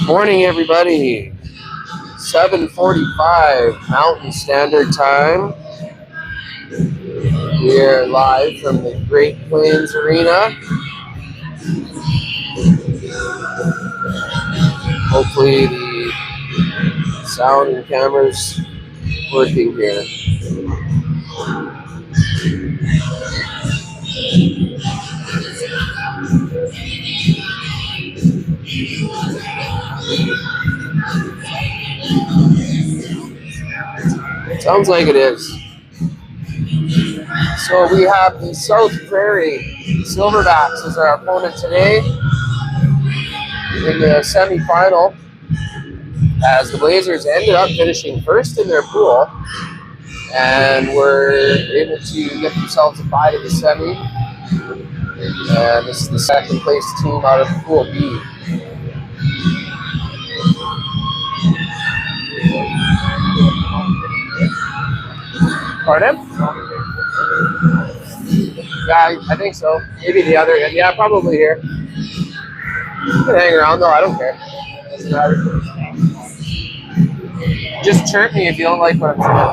Morning, everybody. 7:45 Mountain Standard Time. We're live from the Great Plains Arena. Hopefully the sound and cameras working here. Sounds like it is. So we have the South Prairie Silverbacks as our opponent today in the semifinal, as the Blazers ended up finishing first in their pool and were able to get themselves a bye to the semi. And this is the second place team out of Pool B. Pardon? Yeah, I think so. Maybe the other end. Yeah, probably here. You can hang around though, I don't care. Doesn't matter. Just chirp me if you don't like what I'm saying.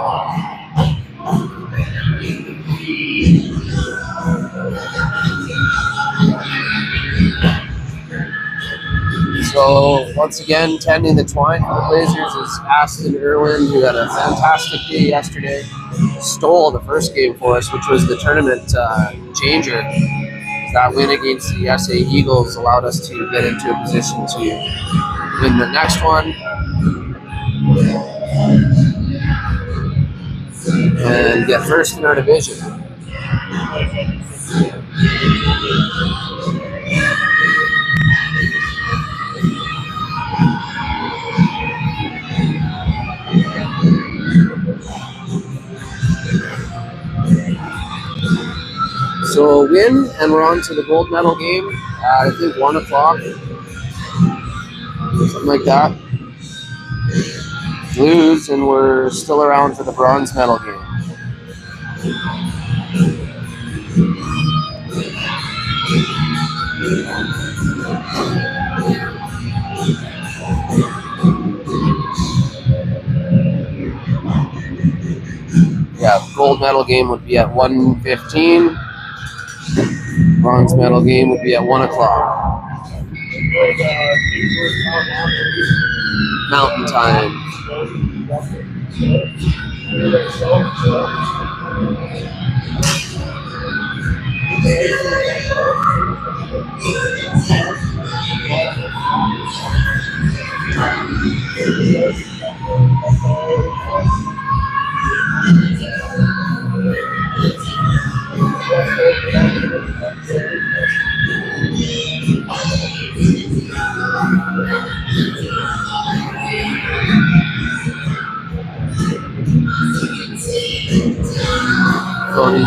So, once again, tending the twine for the Blazers is Aston Irwin, who had a fantastic day yesterday. Stole the first game for us, which was the tournament changer. That win against the SA Eagles allowed us to get into a position to win the next one and get first in our division. So a win, and we're on to the gold medal game at, I think, 1 o'clock. Something like that. Lose, and we're still around for the bronze medal game. Yeah, gold medal game would be at 1:15. Bronze medal game would be at 1 o'clock. Mountain time. So the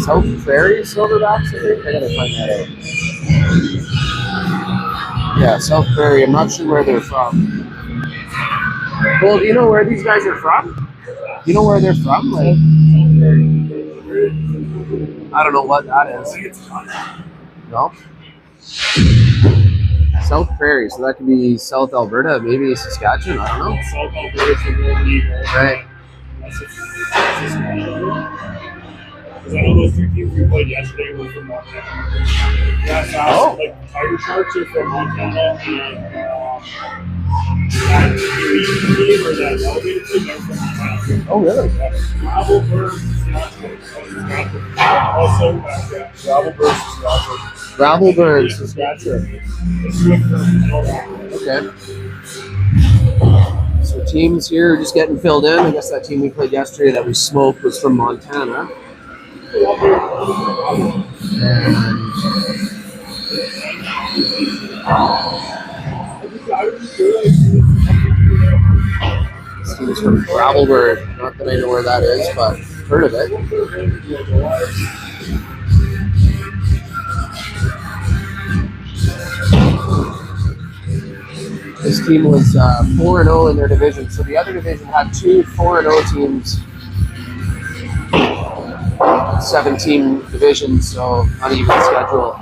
South Prairie Silverbacks, I think? I gotta find that out. Yeah, South Prairie. I'm not sure where they're from. Well, do you know where these guys are from? Do you know where they're from? Like, I don't know what that is. No? South Prairie, so that could be South Alberta, maybe Saskatchewan, I don't know. South Alberta, right? Because I know those two teams we played yesterday were from Montana. Yeah, so like Tiger Sharks are from Montana, and that team or that elevated team are from Montana. Oh, really? Gravelburg, also Gravelburg, Saskatchewan. Okay. So teams here are just getting filled in. I guess that team we played yesterday that we smoked was from Montana. And this team is from Gravelburg. Not that I know where that is, but heard of it. This team was 4-0 in their division, so the other division had two 4-0 teams. 17 divisions, so uneven schedule.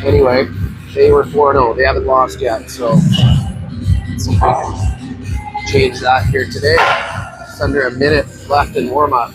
Anyway, they were 4-0. They haven't lost yet, so let's see if we can change that here today. It's under a minute left in warm-up.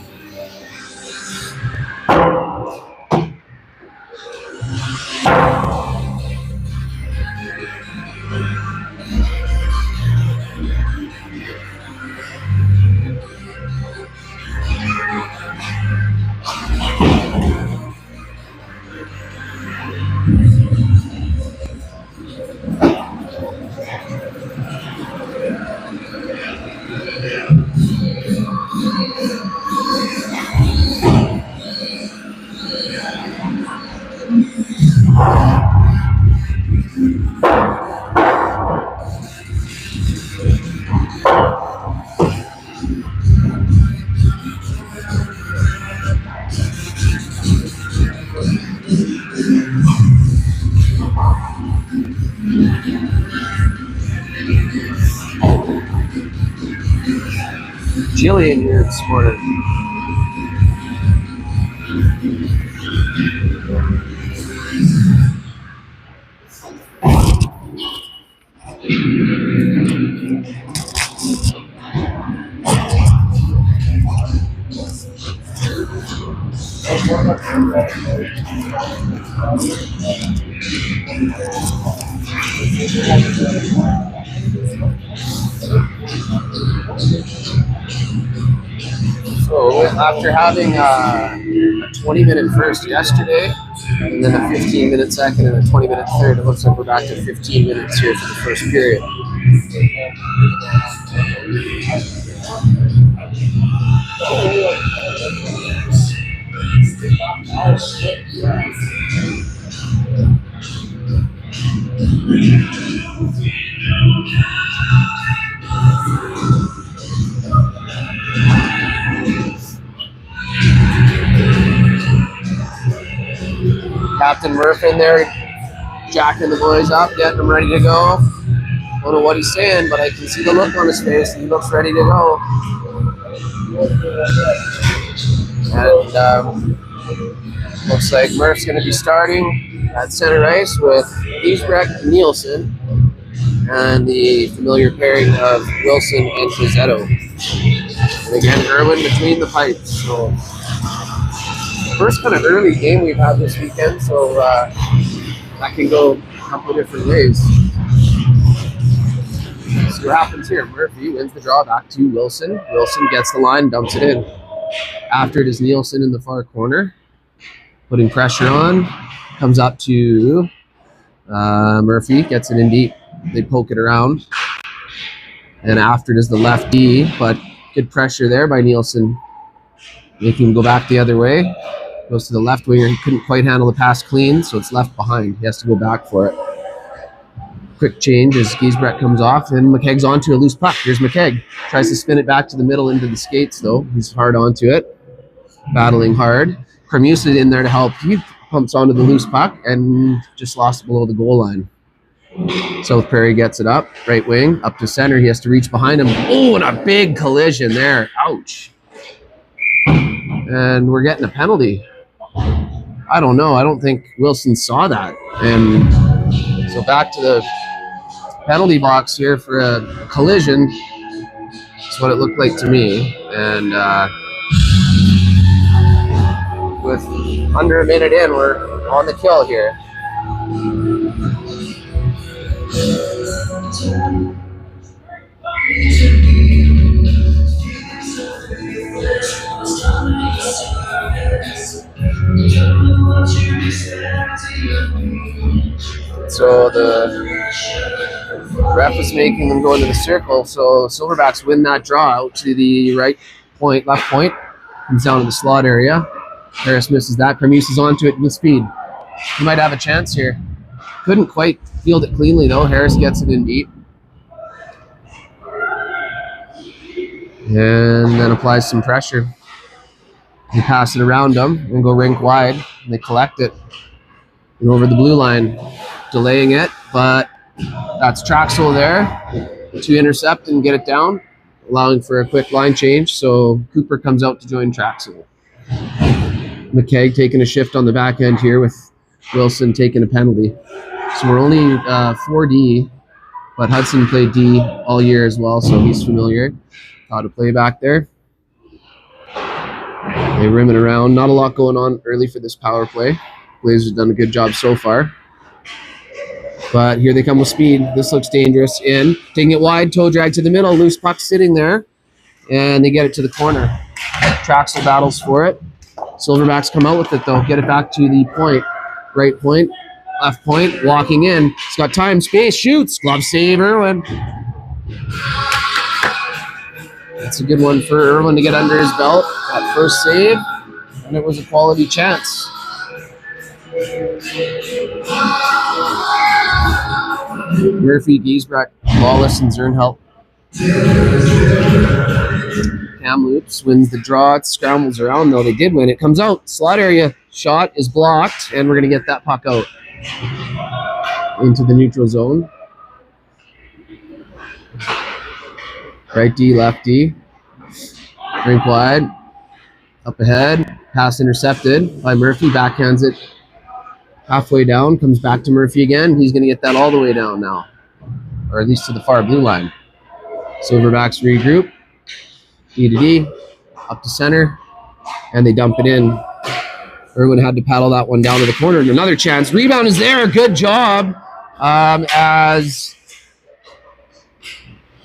Chilly in here this morning. So after having a 20-minute first yesterday, and then a 15-minute second and a 20-minute third, it looks like we're back to 15 minutes here for the first period. Captain Murph in there, jacking the boys up, getting them ready to go. Don't know what he's saying, but I can see the look on his face. He looks ready to go. And looks like Murph's going to be starting at center ice with XbotGo Nielsen and the familiar pairing of Wilson and Pizzetto. And again, Irwin between the pipes. So first kind of early game we've had this weekend, so that can go a couple of different ways. See what happens here. Murphy wins the draw back to Wilson. Wilson gets the line, dumps it in. After it is Nielsen in the far corner, putting pressure on. Comes up to Murphy, gets it in deep. They poke it around. And after it is the left D, but good pressure there by Nielsen. Making him go back the other way. Goes to the left winger. He couldn't quite handle the pass clean, so it's left behind. He has to go back for it. Quick change as XbotGo comes off, and McKegg's onto a loose puck. Here's McKegg. Tries to spin it back to the middle into the skates, though. He's hard onto it. Battling hard. Cremusa in there to help. He pumps onto the loose puck and just lost it below the goal line. South Prairie gets it up. Right wing. Up to center. He has to reach behind him. Oh, and a big collision there. Ouch. And we're getting a penalty. I don't know. I don't think Wilson saw that. And so back to the penalty box here for a collision. That's what it looked like to me. And with under a minute in, we're on the kill here. So the ref is making them go into the circle, so Silverbacks win that draw out to the right point, left point. Comes down to the slot area. Harris misses that. Cremusa's onto it with speed. He might have a chance here. Couldn't quite field it cleanly though. Harris gets it in deep. And then applies some pressure. They pass it around them and go rink wide. And they collect it and over the blue line, delaying it, but that's Traxel there to intercept and get it down, allowing for a quick line change. So Cooper comes out to join Traxel. McKegg taking a shift on the back end here with Wilson taking a penalty. So we're only 4D, but Hudson played D all year as well, so he's familiar how to play back there. They rim it around. Not a lot going on early for this power play. Blazers have done a good job so far. But here they come with speed. This looks dangerous. In, taking it wide, toe drag to the middle, loose puck sitting there, and they get it to the corner. Traxel battles for it. Silverbacks come out with it though. Get it back to the point. Right point, left point, walking in. He's got time, space, shoots. Glove save, Irwin. That's a good one for Irwin to get under his belt. That first save, and it was a quality chance. Murphy, Giesbrecht, Lawless, and Zernhelp. Kamloops wins the draw. It scrambles around, though. They did win. It comes out. Slot area shot is blocked, and we're going to get that puck out into the neutral zone. Right D, left D. Rink wide. Up ahead. Pass intercepted by Murphy. Backhands it halfway down. Comes back to Murphy again. He's going to get that all the way down now, or at least to the far blue line. Silverbacks regroup. D to D. Up to center. And they dump it in. Irwin had to paddle that one down to the corner. And another chance. Rebound is there. Good job. As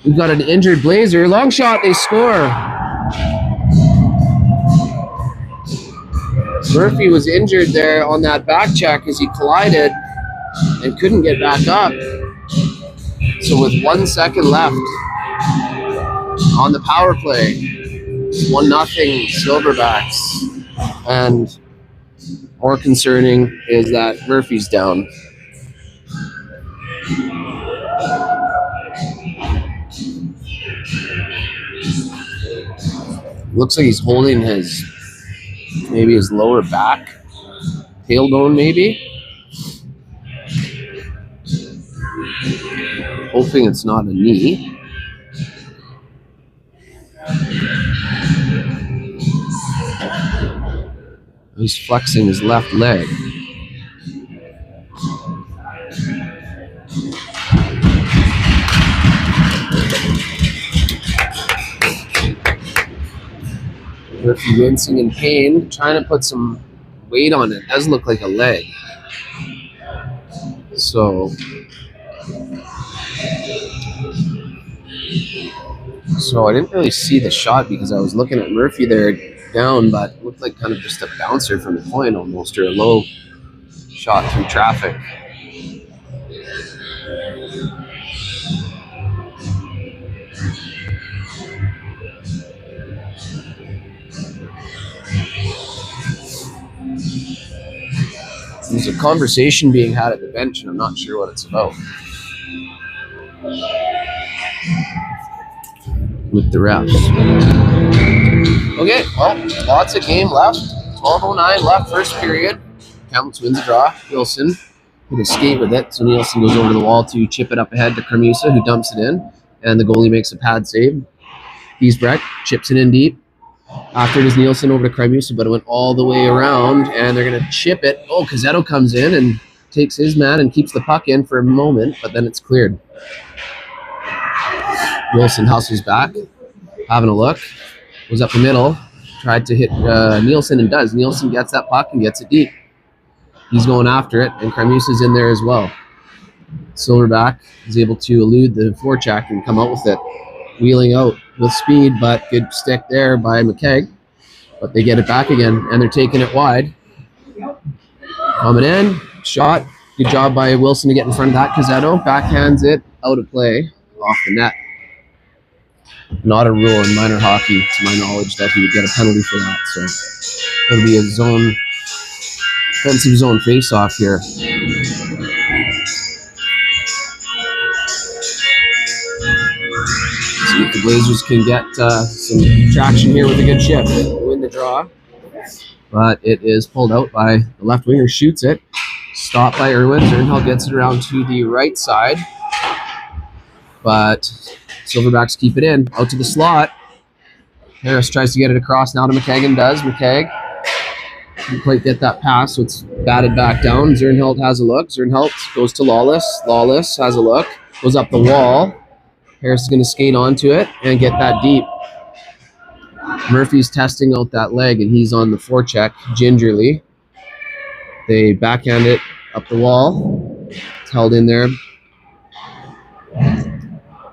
we've got an injured Blazer. Long shot. They score. Murphy was injured there on that back check as he collided and couldn't get back up. So with 1 second left on the power play, 1-0 Silverbacks. And more concerning is that Murphy's down. Looks like he's holding maybe his lower back, tailbone maybe. Hoping it's not a knee. He's flexing his left leg. Murphy wincing in pain, trying to put some weight on it. Does look like a leg. So I didn't really see the shot because I was looking at Murphy there down, but it looked like kind of just a bouncer from the point almost, or a low shot through traffic. There's a conversation being had at the bench, and I'm not sure what it's about with the refs. Okay, well, lots of game left. 12:09 left, first period. Kamloops wins the draw. Wilson hit a skate with it, so Nielsen goes over to the wall to chip it up ahead to Kramusa, who dumps it in, and the goalie makes a pad save. Giesbrecht chips it in deep. After it is Nielsen over to Kramusa, but it went all the way around, and they're going to chip it. Oh, Cazzetto comes in and takes his man and keeps the puck in for a moment, but then it's cleared. Wilson hustles back, having a look. Was up the middle, tried to hit Nielsen and does. Nielsen gets that puck and gets it deep. He's going after it, and Kramusa's in there as well. Silverback is able to elude the forecheck and come out with it. Wheeling out with speed, but good stick there by McKegg. But they get it back again, and they're taking it wide. Coming in, shot. Good job by Wilson to get in front of that. Cazzetto backhands it out of play, off the net. Not a rule in minor hockey, to my knowledge, that he would get a penalty for that. So it'll be a offensive zone face-off here. See if the Blazers can get some traction here with a good shift. Win the draw. But it is pulled out by the left winger, shoots it. Stopped by Irwin. Zernhall gets it around to the right side. But Silverbacks keep it in. Out to the slot. Harris tries to get it across now to McKegg and does. McKegg Didn't quite get that pass, so it's batted back down. Zernhelt has a look. Zernhelt goes to Lawless. Lawless has a look. Goes up the wall. Harris is going to skate onto it and get that deep. Murphy's testing out that leg, and he's on the forecheck gingerly. They backhand it up the wall. It's held in there.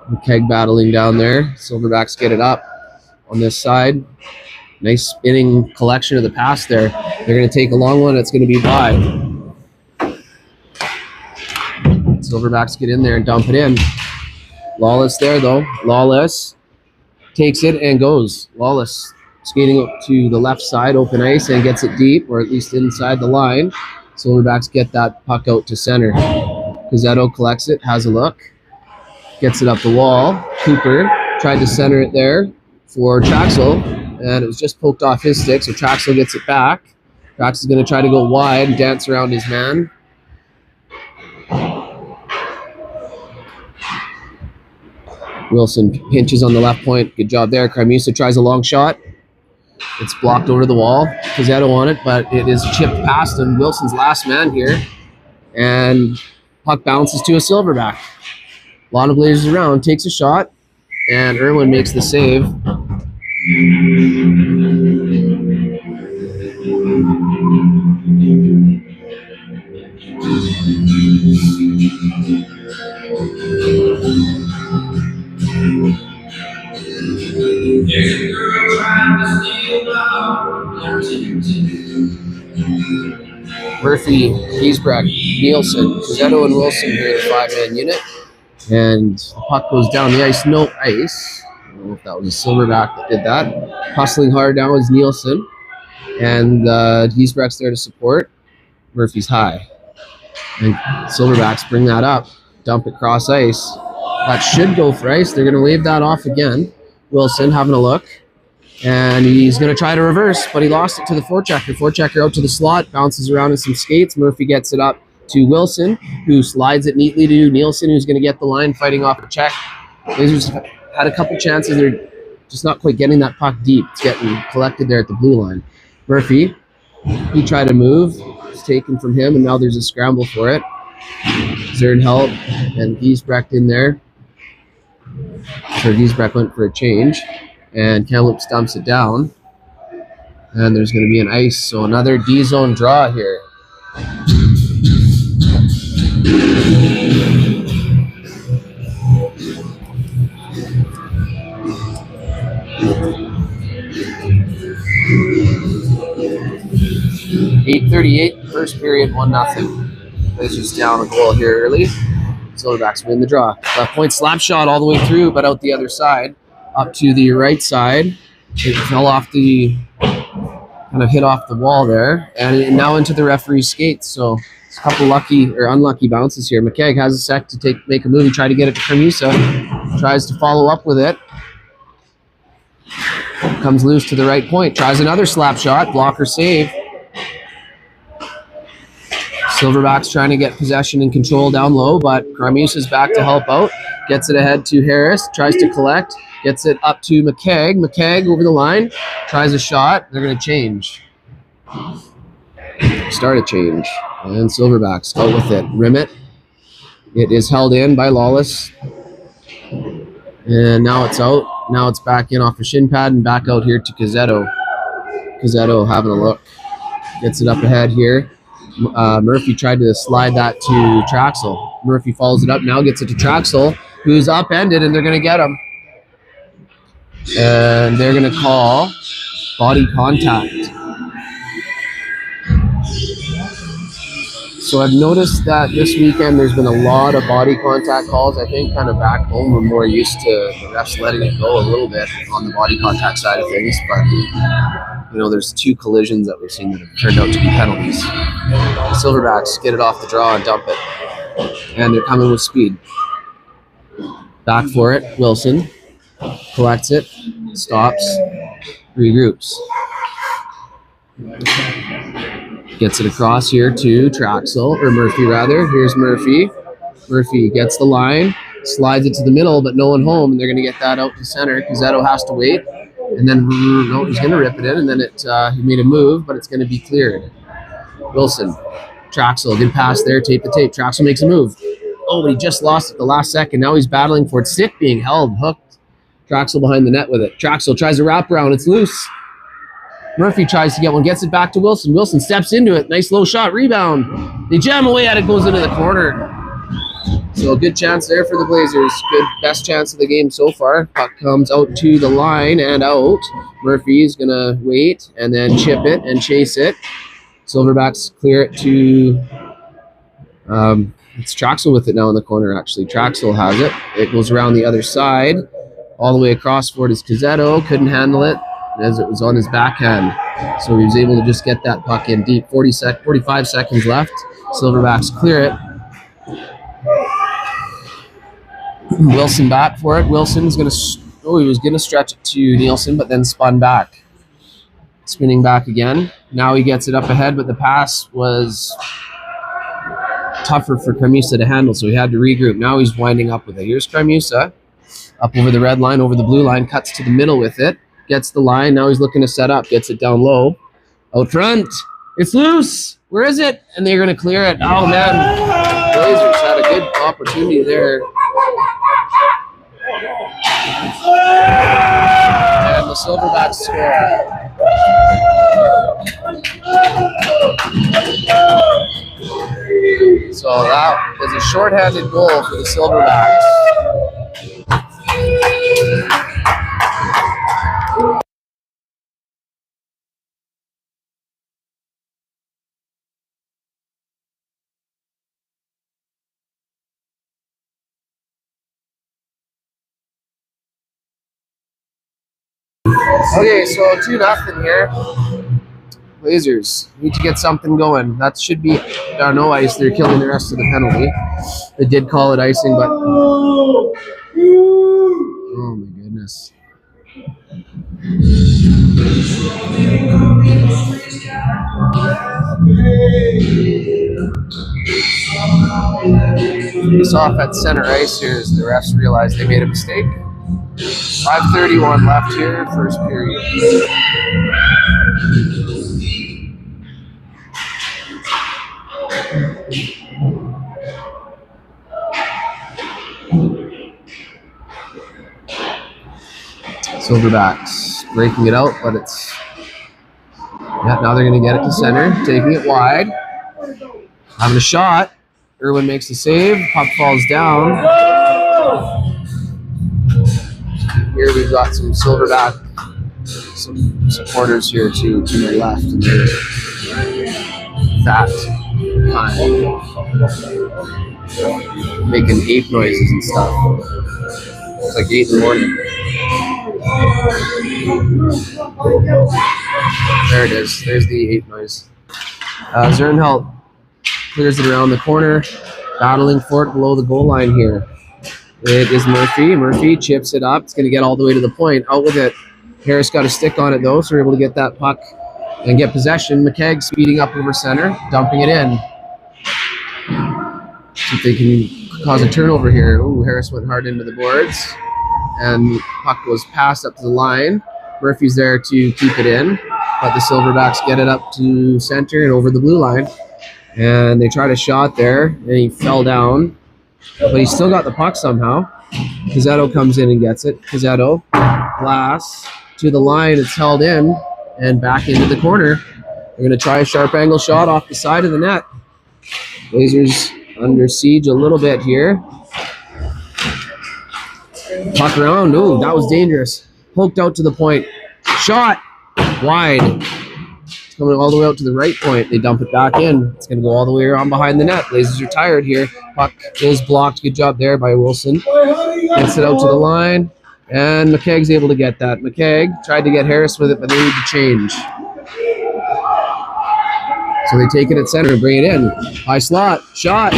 McKegg battling down there. Silverbacks get it up on this side. Nice spinning collection of the pass there. They're going to take a long one. It's going to be wide. Silverbacks get in there and dump it in. Lawless there, though. Lawless takes it and goes. Lawless skating up to the left side, open ice, and gets it deep, or at least inside the line. Silverbacks get that puck out to center. Cazzetto collects it, has a look. Gets it up the wall. Cooper tried to center it there for Traxel, and it was just poked off his stick, so Traxel gets it back. Traxel's going to try to go wide and dance around his man. Wilson pinches on the left point. Good job there. Carmusa tries a long shot. It's blocked over the wall. Cazzetto on it, but it is chipped past him. Wilson's last man here. And puck bounces to a Silverback. A lot of Blazers around. Takes a shot. And Irwin makes the save. Murphy, Giesbrecht, Nielsen, Cazzetto, and Wilson here in the 5-man unit. And the puck goes down the ice, no ice. I don't know if that was a Silverback that did that. Hustling hard down is Nielsen. And Giesbrecht's there to support. Murphy's high. And Silverbacks bring that up. Dump it cross ice. That should go for ice. They're going to wave that off again. Wilson having a look. And he's going to try to reverse, but he lost it to the forechecker. Forechecker out to the slot, bounces around in some skates. Murphy gets it up to Wilson, who slides it neatly to Nielsen, who's going to get the line fighting off a check. Blazers had a couple chances. They're just not quite getting that puck deep. It's getting collected there at the blue line. Murphy, he tried to move. It's taken from him, and now there's a scramble for it. Zernhelt and Giesbrecht in there. So Giesbrecht went for a change, and Kamloops dumps it down. And there's going to be an ice, so another D-zone draw here. .38, first period, 1-0. Blazers down a goal here early. Silverbacks win the draw. Left point slap shot all the way through, but out the other side. Up to the right side. It fell off the, kind of hit off the wall there. And now into the referee's skates. So it's a couple lucky or unlucky bounces here. McKegg has a sec to make a move and try to get it to Carmusa. Tries to follow up with it. Comes loose to the right point. Tries another slap shot. Blocker save. Silverbacks trying to get possession and control down low, but Carmusa's back to help out. Gets it ahead to Harris. Tries to collect. Gets it up to McKegg. McKegg over the line. Tries a shot. They're going to change. Start a change. And Silverbacks out with it. Rim it. It is held in by Lawless. And now it's out. Now it's back in off a shin pad and back out here to Cazzetto. Cazzetto having a look. Gets it up ahead here. Murphy tried to slide that to Traxel. Murphy follows it up. Now gets it to Traxel, who's upended, and they're going to get him. And they're going to call body contact. So I've noticed that this weekend there's been a lot of body contact calls. I think kind of back home we're more used to the refs letting it go a little bit on the body contact side of things. But, you know, there's 2 collisions that we've seen that have turned out to be penalties. Silverbacks get it off the draw and dump it. And they're coming with speed. Back for it. Wilson collects it, stops, regroups. Gets it across here to Traxel, or Murphy rather. Here's Murphy. Murphy gets the line, slides it to the middle, but no one home, and they're going to get that out to center. Cazzetto has to wait. And then, no, he's going to rip it in, and then he made a move, but it's going to be cleared. Wilson, Traxel, good pass there, tape the tape. Traxel makes a move. Oh, but he just lost it the last second. Now he's battling for it. Stick being held, hooked. Traxel behind the net with it. Traxel tries to wrap around. It's loose. Murphy tries to get one, gets it back to Wilson. Wilson steps into it. Nice low shot, rebound. They jam away at it, goes into the corner. So a good chance there for the Blazers. Good, best chance of the game so far. Puck comes out to the line and out. Murphy's going to wait and then chip it and chase it. Silverbacks clear it to... it's Traxel with it now in the corner, actually. Traxel has it. It goes around the other side. All the way across for it is Cazzetto. Couldn't handle it as it was on his backhand. So he was able to just get that puck in deep. 45 seconds left. Silverbacks clear it. Wilson back for it. Wilson's going to... Oh, he was going to stretch it to Nielsen, but then spun back. Spinning back again. Now he gets it up ahead, but the pass was tougher for Kremusa to handle, so he had to regroup. Now he's winding up with it. Here's Kremusa. Up over the red line, over the blue line, cuts to the middle with it. Gets the line. Now he's looking to set up. Gets it down low. Out front. It's loose. Where is it? And they're going to clear it. Oh, man. Blazers had a good opportunity there. And the Silverbacks score. So that was a shorthanded goal for the Silverbacks. Okay, so 2-0 here. Blazers need to get something going. That should be no ice. They're killing the rest of the penalty. They did call it icing, but oh my goodness. It's off at center ice here as the refs realize they made a mistake. 5:31 left here, first period. Silverbacks breaking it out, but it's... Yeah, now they're going to get it to center, taking it wide. Having a shot. Irwin makes the save. Puck falls down. Here we've got some Silverback, some supporters here to my left. And that kind making ape noises and stuff. It's like 8 in the morning. There it is. There's the ape noise. Zernhelt clears it around the corner, battling for it below the goal line here. It is Murphy. Murphy chips it up. It's going to get all the way to the point. Out with it. Harris got a stick on it, though, so we're able to get that puck and get possession. McKegg speeding up over center, dumping it in. See if they can cause a turnover here. Ooh, Harris went hard into the boards. And puck goes past up to the line. Murphy's there to keep it in. But the Silverbacks get it up to center and over the blue line. And they tried a shot there, and he fell down. But he still got the puck somehow. Cazzetto comes in and gets it. Cazzetto, glass to the line. It's held in and back into the corner. They're going to try a sharp angle shot off the side of the net. Blazers under siege a little bit here. Puck around. Oh, that was dangerous. Poked out to the point. Shot. Wide. It's coming all the way out to the right point. They dump it back in. It's going to go all the way around behind the net. Blazers are tired here. Puck is blocked. Good job there by Wilson. Gets it out to the line. And McKegg's able to get that. McKegg tried to get Harris with it, but they need to change. So they take it at center and bring it in. High slot. Shot.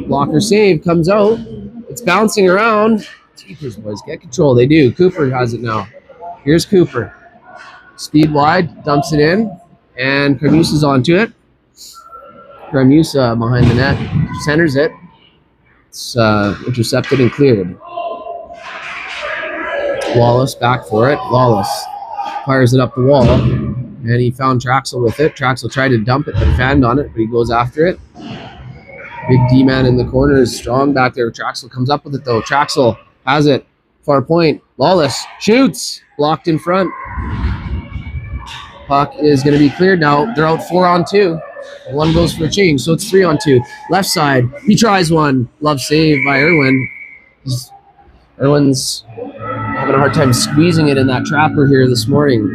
Blocker save. Comes out. It's bouncing around. Keepers, boys, get control. They do. Cooper has it now. Here's Cooper. Speed wide, dumps it in, and Kremusa's onto it. Kremusa behind the net, centers it. It's intercepted and cleared. Lawless back for it. Lawless fires it up the wall, and he found Traxel with it. Traxel tried to dump it, but fanned on it, but he goes after it. Big D-man in the corner is strong back there. Traxel comes up with it, though. Traxel has it. Far point. Lawless shoots. Blocked in front. Puck is going to be cleared now. They're out 4-on-2. One goes for a change, so it's 3-on-2. Left side. He tries one. Love save by Irwin. Irwin's having a hard time squeezing it in that trapper here this morning,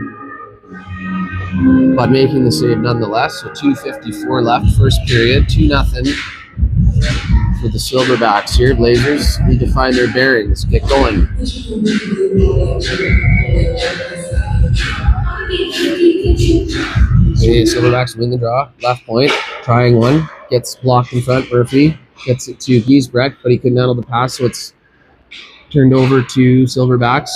but making the save nonetheless. So 2:54 left, first period, 2-0 for the Silverbacks here. Blazers need to find their bearings, get going. Okay, Silverbacks win the draw. Left point, trying one, gets blocked in front. Murphy gets it to Giesbrecht, but he couldn't handle the pass, so it's turned over to Silverbacks.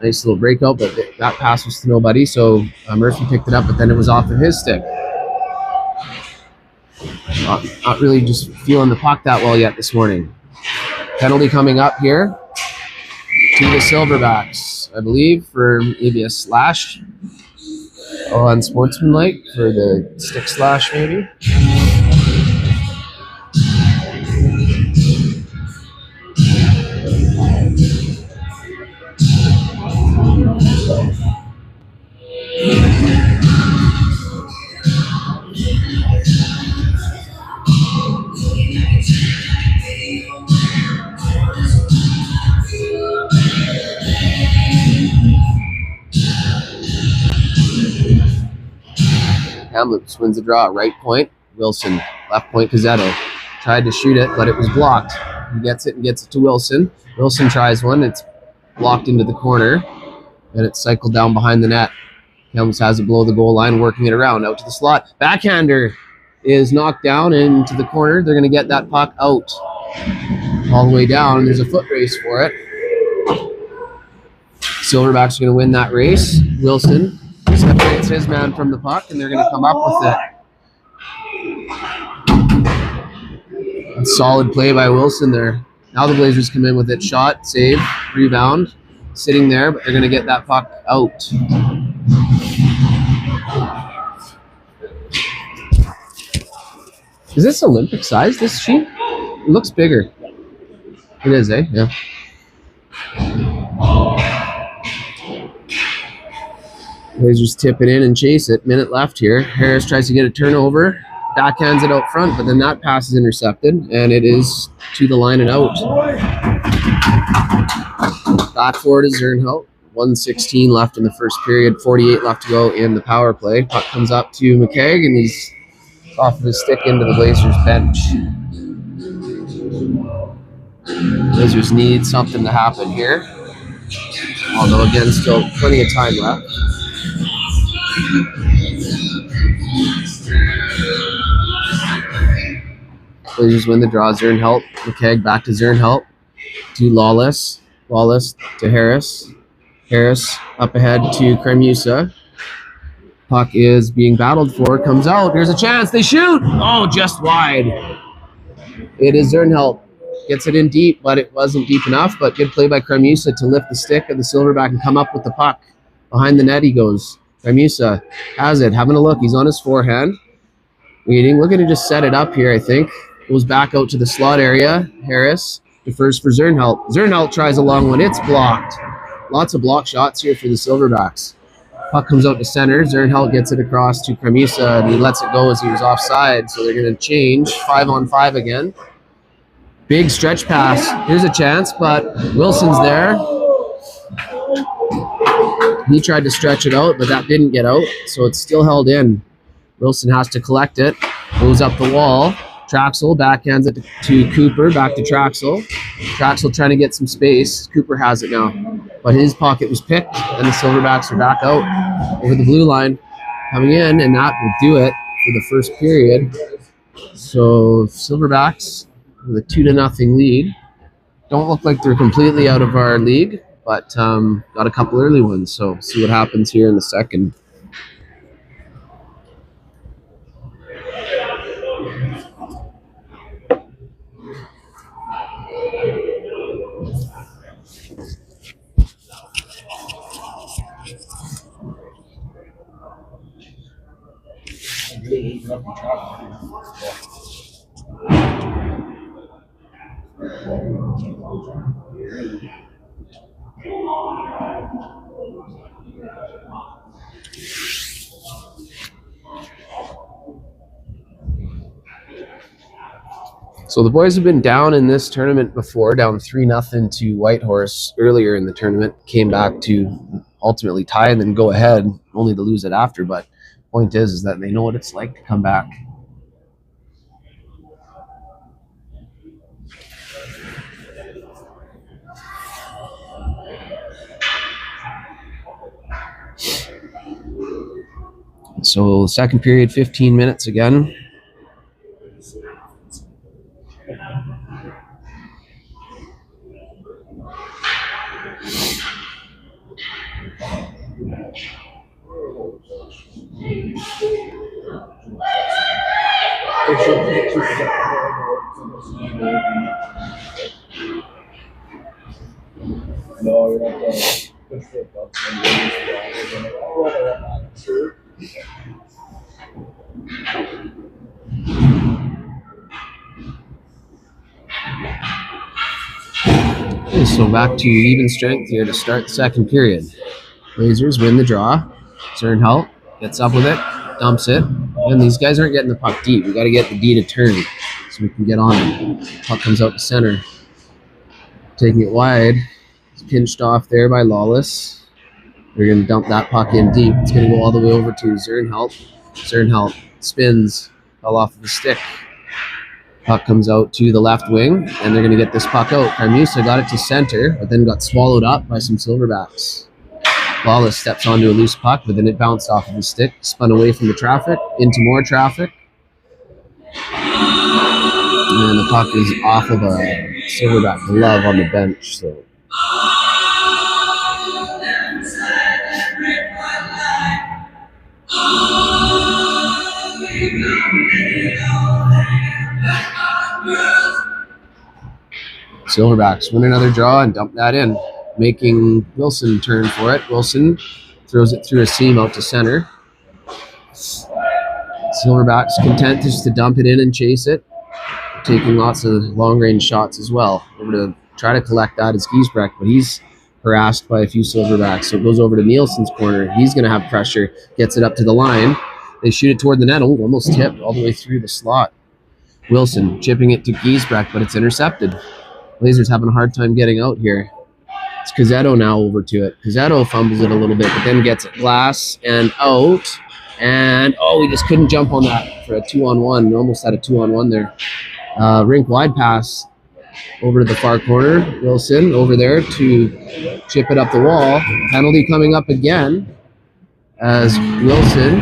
Nice little breakout, but that pass was to nobody, so Murphy picked it up, but then it was off of his stick. Not really just feeling the puck that well yet this morning. Penalty coming up here to the Silverbacks, I believe, for maybe a slash. Unsportsmanlike for the stick slash, maybe. Kamloops wins the draw. Right point, Wilson. Left point, Cazzetto. Tried to shoot it, but it was blocked. He gets it and gets it to Wilson. Wilson tries one. It's blocked into the corner, and it's cycled down behind the net. Kamloops has it below the goal line, working it around out to the slot. Backhander is knocked down into the corner. They're going to get that puck out all the way down, and there's a foot race for it. Silverbacks are going to win that race. Wilson separates his man from the puck, and they're going to come up with it. A solid play by Wilson there. Now the Blazers come in with it. Shot, save, rebound. Sitting there, but they're going to get that puck out. Is this Olympic size, this sheet? It looks bigger. It is, eh? Yeah. Blazers tip it in and chase it. Minute left here. Harris tries to get a turnover. Backhands it out front, but then that pass is intercepted, and it is to the line and out. Back forward is Zernhout. 1:16 left in the first period. 48 left to go in the power play. Puck comes up to McKegg, and he's off of his stick into the Blazers bench. Blazers need something to happen here. Although, again, still plenty of time left. Blazers win the draw. Zernhout, McKegg back to Zernhout, to Lawless. Lawless to Harris. Harris up ahead to Kremusa. Puck is being battled for. Comes out. Here's a chance. They shoot. Oh, just wide. It is Zernhout. Gets it in deep, but it wasn't deep enough. But good play by Kremusa to lift the stick of the Silverback and come up with the puck. Behind the net he goes. Kremusa has it. Having a look. He's on his forehand. Waiting. Looking to just set it up here, I think. Goes back out to the slot area. Harris defers for Zernhout. Zernhout tries a long one. It's blocked. Lots of block shots here for the Silverbacks. Puck comes out to center. Zernhout gets it across to Kremusa, and he lets it go as he was offside. So they're going to change. 5-on-5 again. Big stretch pass. Here's a chance, but Wilson's there. He tried to stretch it out, but that didn't get out, so it's still held in. Wilson has to collect it. Goes up the wall. Traxel backhands it to Cooper, back to Traxel. Traxel trying to get some space. Cooper has it now. But his pocket was picked, and the Silverbacks are back out over the blue line. Coming in, and that will do it for the first period. So Silverbacks with a 2-0 lead. Don't look like they're completely out of our league, but got a couple early ones. So see what happens here in the second. interrupting traffic. So the boys have been down in this tournament before, down 3-0 to Whitehorse earlier in the tournament. Came back to ultimately tie and then go ahead, only to lose it after. But point is that they know what it's like to come back. So second period, 15 minutes again. No, you're not done. Okay, so back to even strength here to start the second period. Blazers win the draw. Zernhout gets up with it, dumps it. And these guys aren't getting the puck deep. We got to get the D to turn so we can get on it. Puck comes out to center. Taking it wide. It's pinched off there by Lawless. They're going to dump that puck in deep. It's going to go all the way over to Zernhout. Zernhout spins, fell off of the stick. Puck comes out to the left wing, and they're going to get this puck out. Carmusa got it to center, but then got swallowed up by some Silverbacks. Lawless steps onto a loose puck, but then it bounced off of his stick, spun away from the traffic, into more traffic. And the puck is off of a Silverback glove on the bench. So Silverbacks win another draw and dump that in, making Wilson turn for it. Wilson throws it through a seam out to center. Silverbacks content just to dump it in and chase it, taking lots of long-range shots as well. Over to try to collect that is Giesbrecht, but he's harassed by a few Silverbacks, so it goes over to Nielsen's corner. He's going to have pressure, gets it up to the line. They shoot it toward the net, almost tipped all the way through the slot. Wilson chipping it to Giesbrecht, but it's intercepted. Blazers having a hard time getting out here. It's Cazzetto now over to it. Cazzetto fumbles it a little bit, but then gets it glass and out. And, we just couldn't jump on that for a 2-on-1. We almost had a 2-on-1 there. Rink wide pass over to the far corner. Wilson over there to chip it up the wall. Penalty coming up again as Wilson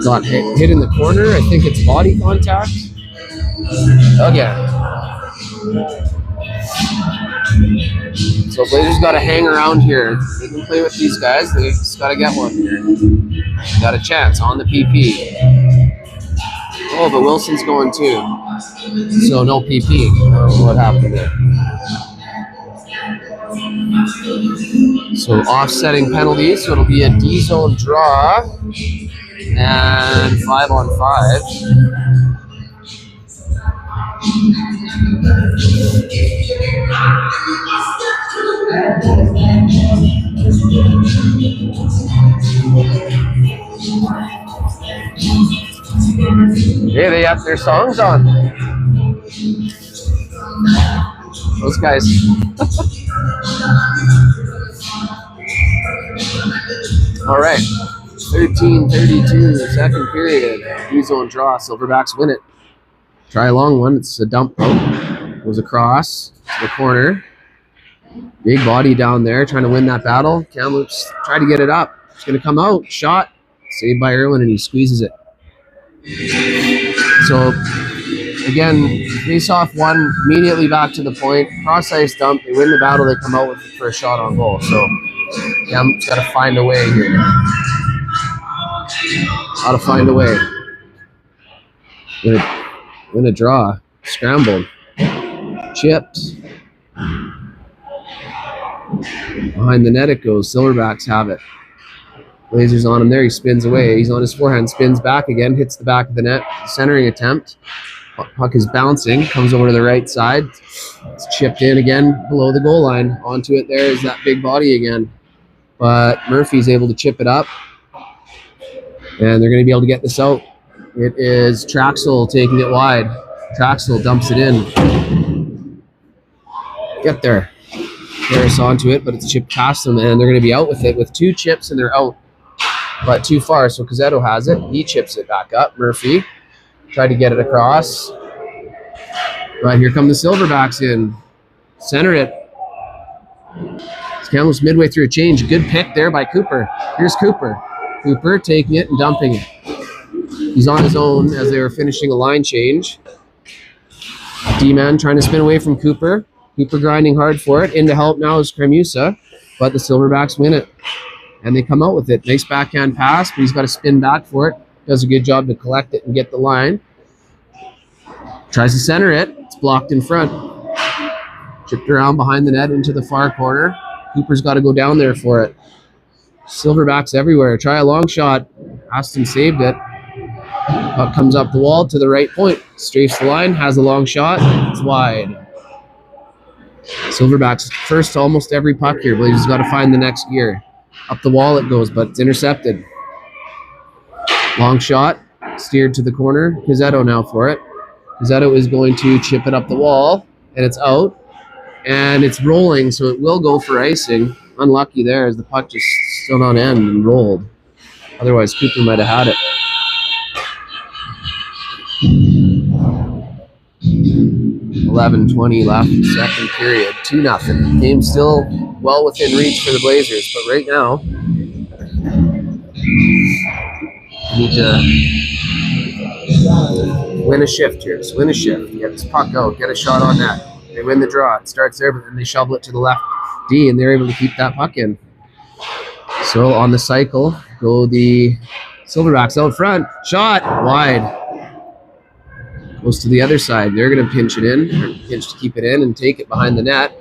got hit in the corner. I think it's body contact. Again. So Blazers got to hang around here. They can play with these guys. They just got to get one here. Got a chance on the PP. Oh, but Wilson's going too. So no PP. I don't know what happened there. So offsetting penalties. So it'll be a D-zone draw. And 5-on-5. Yeah, they have their songs on. Those guys. All right. 13:32, second period. D-zone draw. Silverbacks win it. Try a long one. It's a dump poke. Goes across to the corner. Big body down there trying to win that battle. Kamloops tried to get it up. It's going to come out. Shot. Saved by Irwin, and he squeezes it. So, again, face-off one, immediately back to the point. Cross-ice dump. They win the battle. They come out with the first shot on goal. So, Kamloops got to find a way here. Got to find a way. Win a draw. Scrambled. Chipped. Behind the net it goes. Silverbacks have it. Blazers on him there. He spins away. He's on his forehand. Spins back again. Hits the back of the net. Centering attempt. Puck is bouncing. Comes over to the right side. It's chipped in again below the goal line. Onto it there is that big body again. But Murphy's able to chip it up. And they're going to be able to get this out. It is Traxel taking it wide. Traxel dumps it in. Get there. Harris onto it, but it's chipped past them, and they're going to be out with it with 2 chips, and they're out. But too far, so Cazzetto has it. He chips it back up. Murphy tried to get it across. But here come the Silverbacks in. Center it. It's almost midway through a change. Good pick there by Cooper. Here's Cooper. Cooper taking it and dumping it. He's on his own as they were finishing a line change. D-man trying to spin away from Cooper. Cooper grinding hard for it. In to help now is Cremusa, but the Silverbacks win it. And they come out with it. Nice backhand pass, but he's got to spin back for it. Does a good job to collect it and get the line. Tries to center it. It's blocked in front. Chipped around behind the net into the far corner. Cooper's got to go down there for it. Silverbacks everywhere. Try a long shot. Aston saved it. Puck comes up the wall to the right point. Strafes the line. Has a long shot. It's wide. Silverbacks first to almost every puck here. Blazers got to find the next gear. Up the wall it goes, but it's intercepted. Long shot, steered to the corner. Cazzetto now for it. Cazzetto is going to chip it up the wall, and it's out. And it's rolling, so it will go for icing. Unlucky there as the puck just stood on end and rolled. Otherwise, Cooper might have had it. 11:20 left, second period. 2-0. Game still well within reach for the Blazers, but right now, we need to win a shift here. Just win a shift. Get this puck out. Get a shot on net. They win the draw. It starts there, but then they shovel it to the left D, and they're able to keep that puck in. So on the cycle, go the Silverbacks out front. Shot wide. Goes to the other side. They're going to pinch it in, or pinch to keep it in and take it behind the net.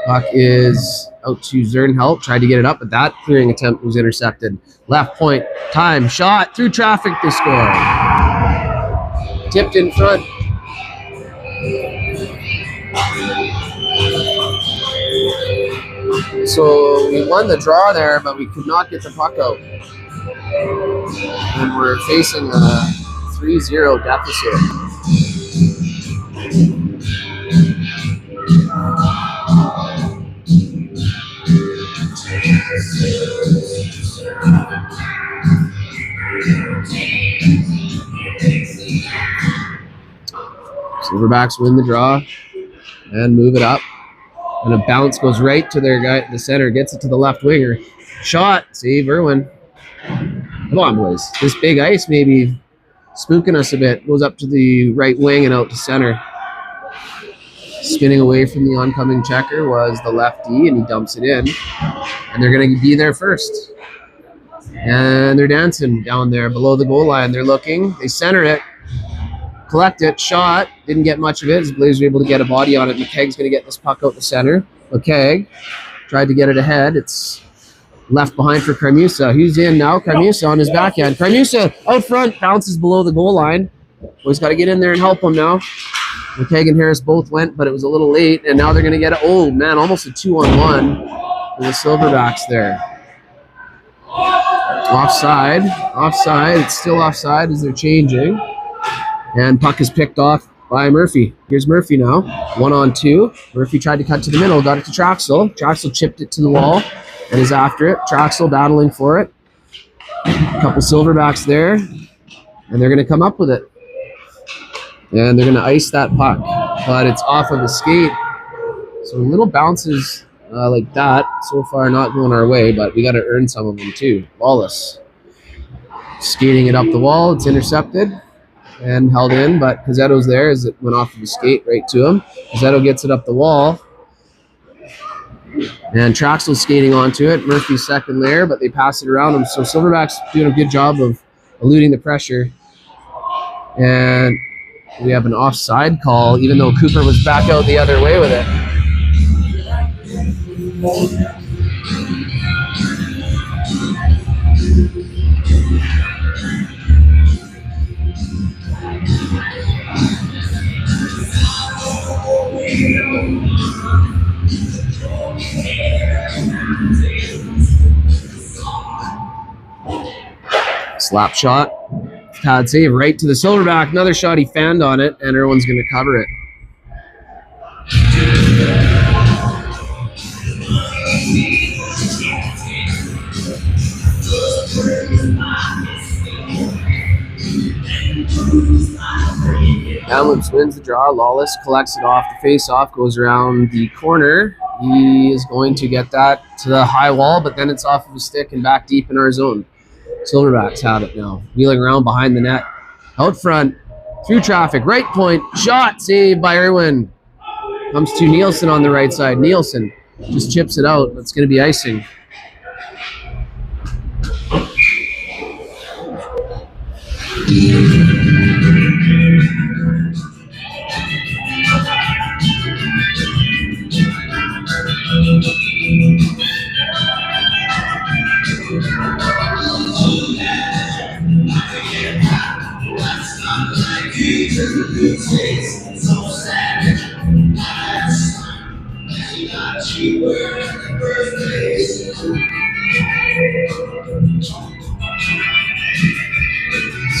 Puck is out to Zernhelt. Tried to get it up, but that clearing attempt was intercepted. Left point, time, shot, through traffic to score. Tipped in front. So we won the draw there, but we could not get the puck out. And we're facing a 3-0 deficit. Silverbacks win the draw and move it up. And a bounce goes right to their guy, the center, gets it to the left winger. Shot, save Irwin. Come on, boys. This big ice maybe spooking us a bit. Goes up to the right wing and out to center. Spinning away from the oncoming checker was the lefty, and he dumps it in. And they're going to be there first. And they're dancing down there below the goal line. They're looking. They center it. Collect it. Shot. Didn't get much of it. As Blazers were able to get a body on it. McKegg's going to get this puck out the center. McKegg tried to get it ahead. It's left behind for Cremusa. Who's in now? Cremusa on his backhand. Cremusa out front. Bounces below the goal line. Boys got to get in there and help him now. McKegg and Harris both went, but it was a little late. And now they're going to get it. Oh, man, almost a 2-on-1 for the Silverbacks there. Offside. Offside. It's still offside as they're changing. And puck is picked off by Murphy. Here's Murphy now. 1-on-2. Murphy tried to cut to the middle. Got it to Traxel. Traxel chipped it to the wall and is after it. Traxel battling for it. A couple Silverbacks there. And they're going to come up with it. And they're going to ice that puck. But it's off of the skate. So little bounces like that. So far not going our way, but we got to earn some of them too. Lawless. Skating it up the wall. It's intercepted and held in, but Cazzetto's there as it went off of the skate right to him. Cazzetto gets it up the wall. And Traxel's skating onto it. Murphy's second there, but they pass it around him. So Silverbacks doing a good job of eluding the pressure. And we have an offside call, even though Cooper was back out the other way with it. Slap shot. Pad save right to the Silverback. Another shot, he fanned on it, and everyone's going to cover it. Kamloops wins the draw. Lawless collects it off the face-off, goes around the corner. He is going to get that to the high wall, but then it's off of his stick and back deep in our zone. Silverbacks have it now. Wheeling around behind the net. Out front. Through traffic. Right point. Shot. Saved by Irwin. Comes to Nielsen on the right side. Nielsen just chips it out. That's going to be icing.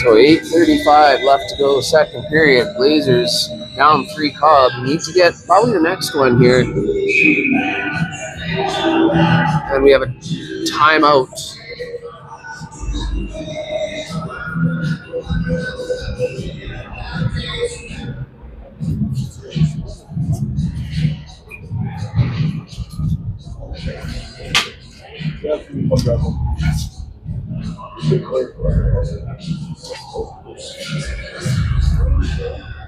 So 8:35 left to go, second period. Blazers down 3 Cobb. Need to get probably the next one here. And we have a timeout.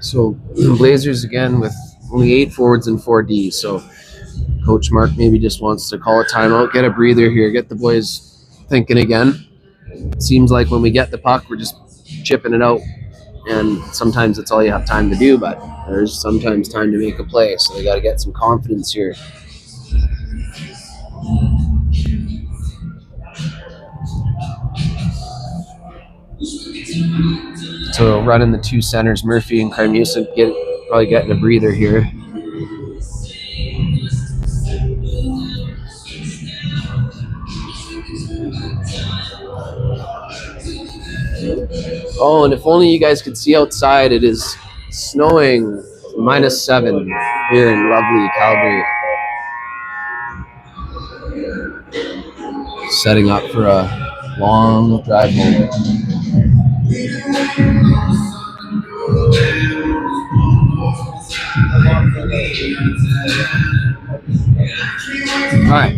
So Blazers again with only 8 forwards and 4 Ds. So Coach Mark maybe just wants to call a timeout, get a breather here, get the boys thinking again. It seems like when we get the puck, we're just chipping it out. And sometimes it's all you have time to do, but there's sometimes time to make a play. So they got to get some confidence here. So running the 2 centers, Murphy and Carmusa probably getting a breather here. Oh, and if only you guys could see outside, it is snowing -7 here in lovely Calgary. Setting up for a long drive home. All right.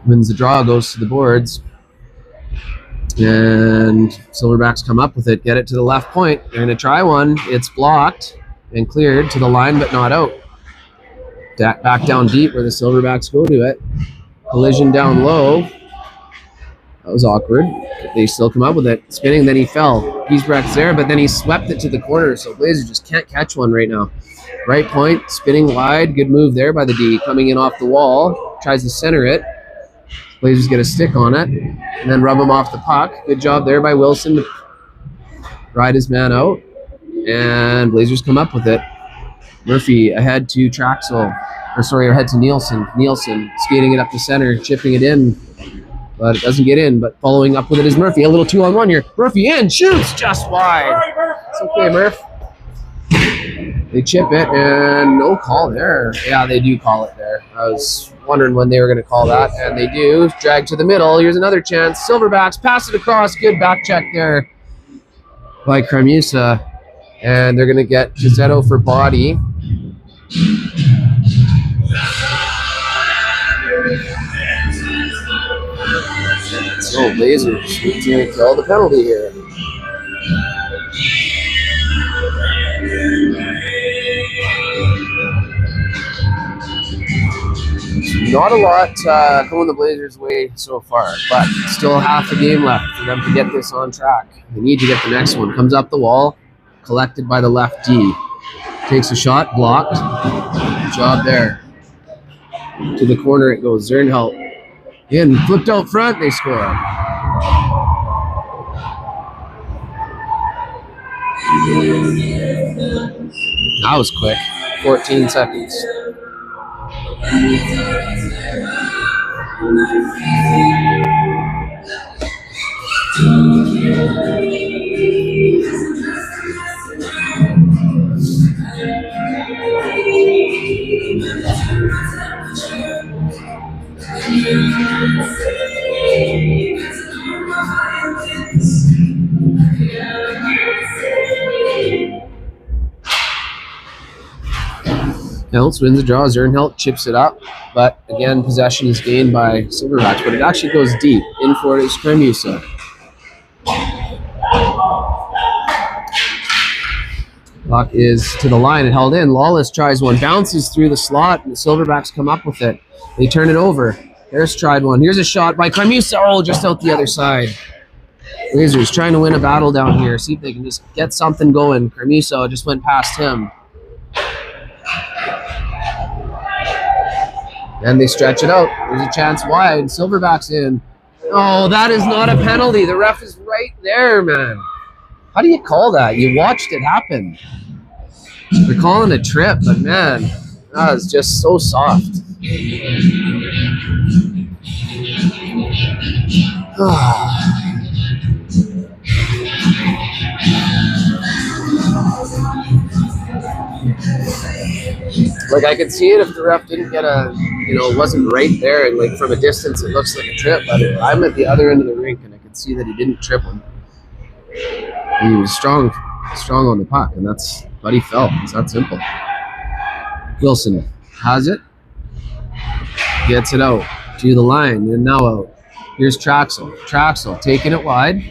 Wins the draw, goes to the boards. And Silverbacks come up with it, get it to the left point. They're going to try one. It's blocked and cleared to the line, but not out. Back down deep where the Silverbacks go to it. Collision down low. That was awkward. They still come up with it. Spinning, then he fell. Giesbrecht's there, but then he swept it to the corner. So Blazers just can't catch one right now. Right point, spinning wide. Good move there by the D. Coming in off the wall. Tries to center it. Blazers get a stick on it. And then rub him off the puck. Good job there by Wilson to ride his man out. And Blazers come up with it. Murphy ahead to Traxel. Ahead to Nielsen. Nielsen skating it up the center, chipping it in. But it doesn't get in, but following up with it is Murphy. A little 2-on-1 here. Murphy in, shoots just wide. It's okay, Murph. They chip it, and no call there. Yeah, they do call it there. I was wondering when they were going to call that, and they do. Drag to the middle. Here's another chance. Silverbacks pass it across. Good back check there by Carmusa. And they're going to get Gizetto for body. So Blazers need to kill the penalty here. not a lot going the Blazers' way so far, but still half a game left for them to get this on track. They need to get the next one. Comes up the wall, collected by the left D. Takes a shot, blocked. Good job there. To the corner it goes. Zernhelt in, flipped out front, they score. That was quick. 14 seconds. Helts wins the draw. Zernhelt chips it up, but again, possession is gained by Silverbacks, but it actually goes deep. In for it is Kremusa. Puck is to the line and held in. Lawless tries one, bounces through the slot, and the Silverbacks come up with it. They turn it over. Harris tried one. Here's a shot by Kremusa. Oh, just out the other side. Blazers trying to win a battle down here. See if they can just get something going. Kremusa just went past him. And they stretch it out. There's a chance wide. Silverbacks in. Oh, that is not a penalty. The ref is right there, man. How do you call that? You watched it happen. They're calling a trip, but man, that is just so soft. Like, I could see it if the ref didn't get wasn't right there, and like from a distance it looks like a trip, but I'm at the other end of the rink and I could see that he didn't trip him. He was strong on the puck, and that's what he felt. It's that simple. Wilson has it, gets it out to the line, and now out. Here's Traxel. Traxel taking it wide,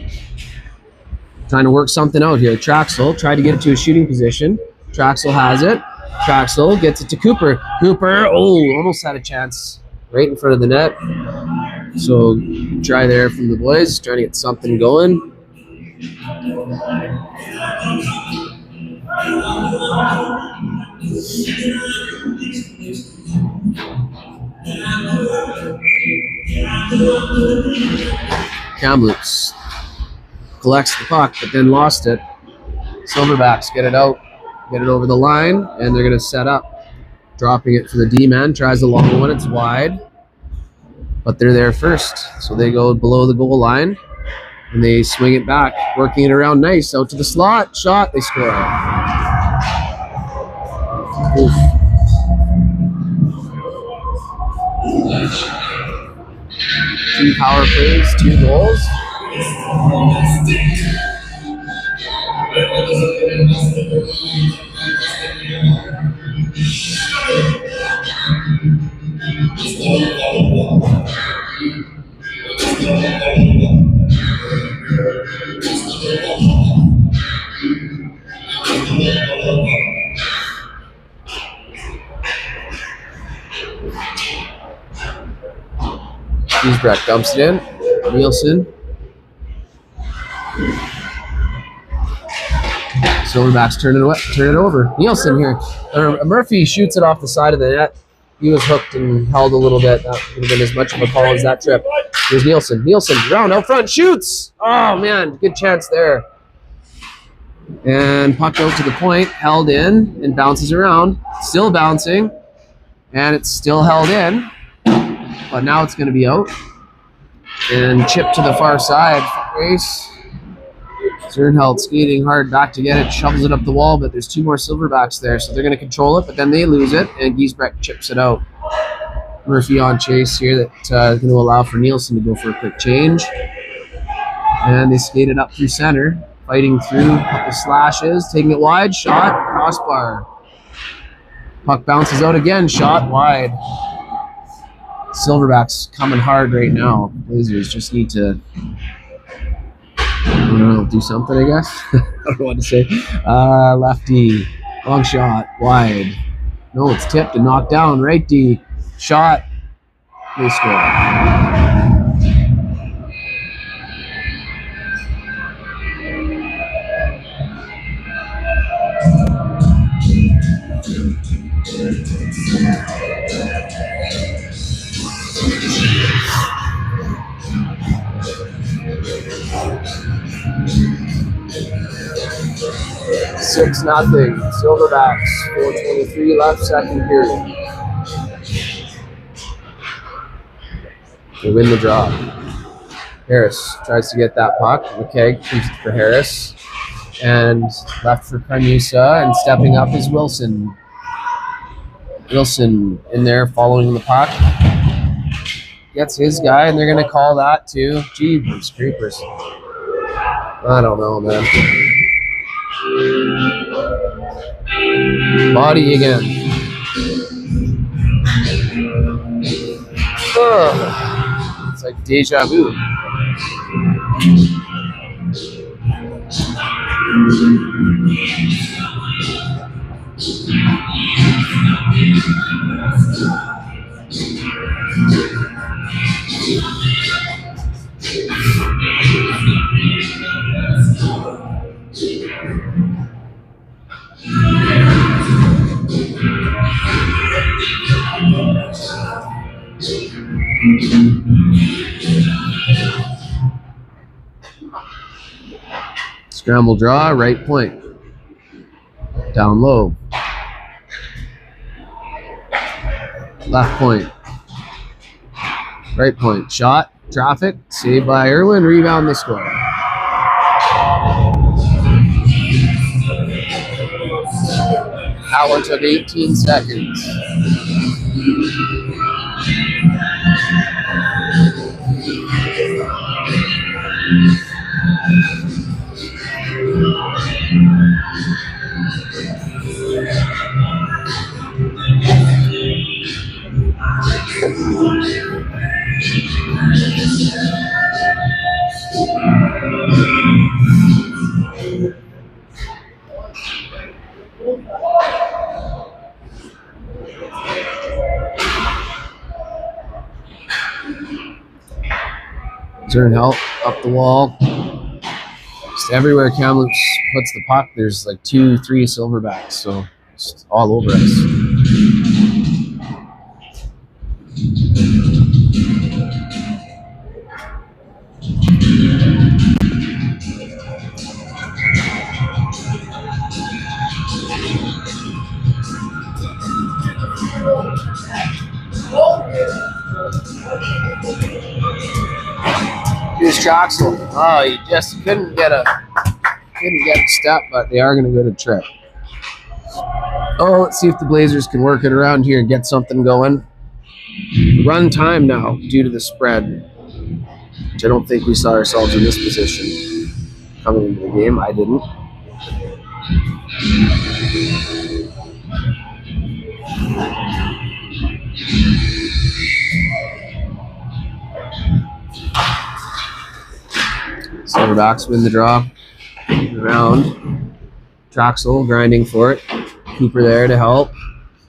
trying to work something out here. Traxel tried to get it to a shooting position. Traxel has it. Traxel gets it to Cooper. Cooper, almost had a chance right in front of the net. So try there from the boys, trying to get something going. Kamloops collects the puck, but then lost it. Silverbacks get it out, get it over the line, and they're going to set up. Dropping it for the D-man, tries the long one, it's wide. But they're there first, so they go below the goal line, and they swing it back, working it around nice, out to the slot, shot, they score. Oof. Two power plays, 2 goals. Giesbrecht dumps it in. Nielsen. Silverbacks turn it over. Nielsen here. Murphy shoots it off the side of the net. He was hooked and held a little bit. That would have been as much of a call as that trip. Here's Nielsen. Nielsen round out front, shoots. Oh man, good chance there. And puck out to the point, held in and bounces around. Still bouncing, and it's still held in. But now it's going to be out. And chipped to the far side. Race. Zernhelt skating hard back to get it, shovels it up the wall, but there's 2 more Silverbacks there, so they're going to control it, but then they lose it, and Giesbrecht chips it out. Murphy on chase here that's going to allow for Nielsen to go for a quick change. And they skate it up through center, fighting through, a couple slashes, taking it wide, shot, crossbar. Puck bounces out again, shot wide. Silverbacks coming hard right now. Blazers just need to, I don't know, do something, I guess. I don't know what to say. Lefty, long shot, wide. No, it's tipped and knocked down. Right D, shot, They score. 6-0. Silverbacks. 4:23 left, second period. They win the draw. Harris tries to get that puck. McKegg keeps it for Harris. And left for Carnusa, and stepping up is Wilson. Wilson in there following the puck. Gets his guy, and they're going to call that too. Jeepers creepers. I don't know, man. Body again. Ugh. It's like deja vu. Scramble draw, right point. Down low. Left point. Right point. Shot. Traffic. Saved by Irwin. Rebound, the score. That one took 18 seconds. Turn help up the wall. Just everywhere Kamloops puts the puck, there's like 2-3 Silverbacks, so it's all over us. Here's Troxel. Oh, he just couldn't get a step, but they are going to go to trip. Oh, let's see if the Blazers can work it around here and get something going. Run time now due to the spread, which I don't think we saw ourselves in this position coming into the game. I didn't. Silverbacks win the draw. Around. Troxel grinding for it. Cooper there to help.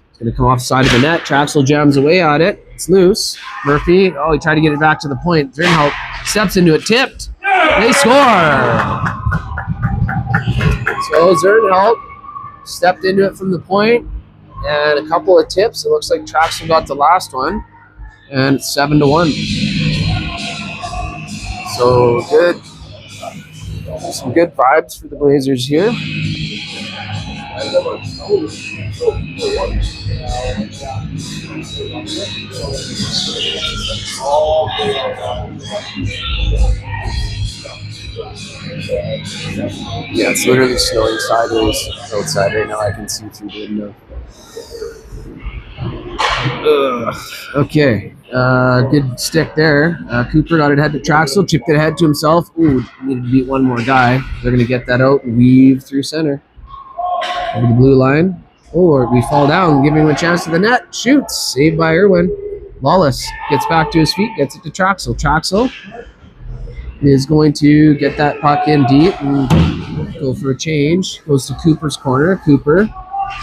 It's going to come off the side of the net. Troxel jams away at it. It's loose. Murphy. Oh, he tried to get it back to the point. Zernhelp steps into it. Tipped. They score. So Zernhelp stepped into it from the point. And a couple of tips. It looks like Troxel got the last one. And it's 7-1. So good. Some good vibes for the Blazers here. Yeah, it's literally snowing sideways outside right now. I can see through the window. Okay, good stick there. Cooper got it ahead to Troxel, chipped it ahead to himself. Ooh, needed to beat one more guy. They're going to get that out and weave through center. Over the blue line. Or we fall down, giving him a chance to the net. Shoots, saved by Irwin. Lawless gets back to his feet, gets it to Troxel. Troxel is going to get that puck in deep and go for a change. Goes to Cooper's corner. Cooper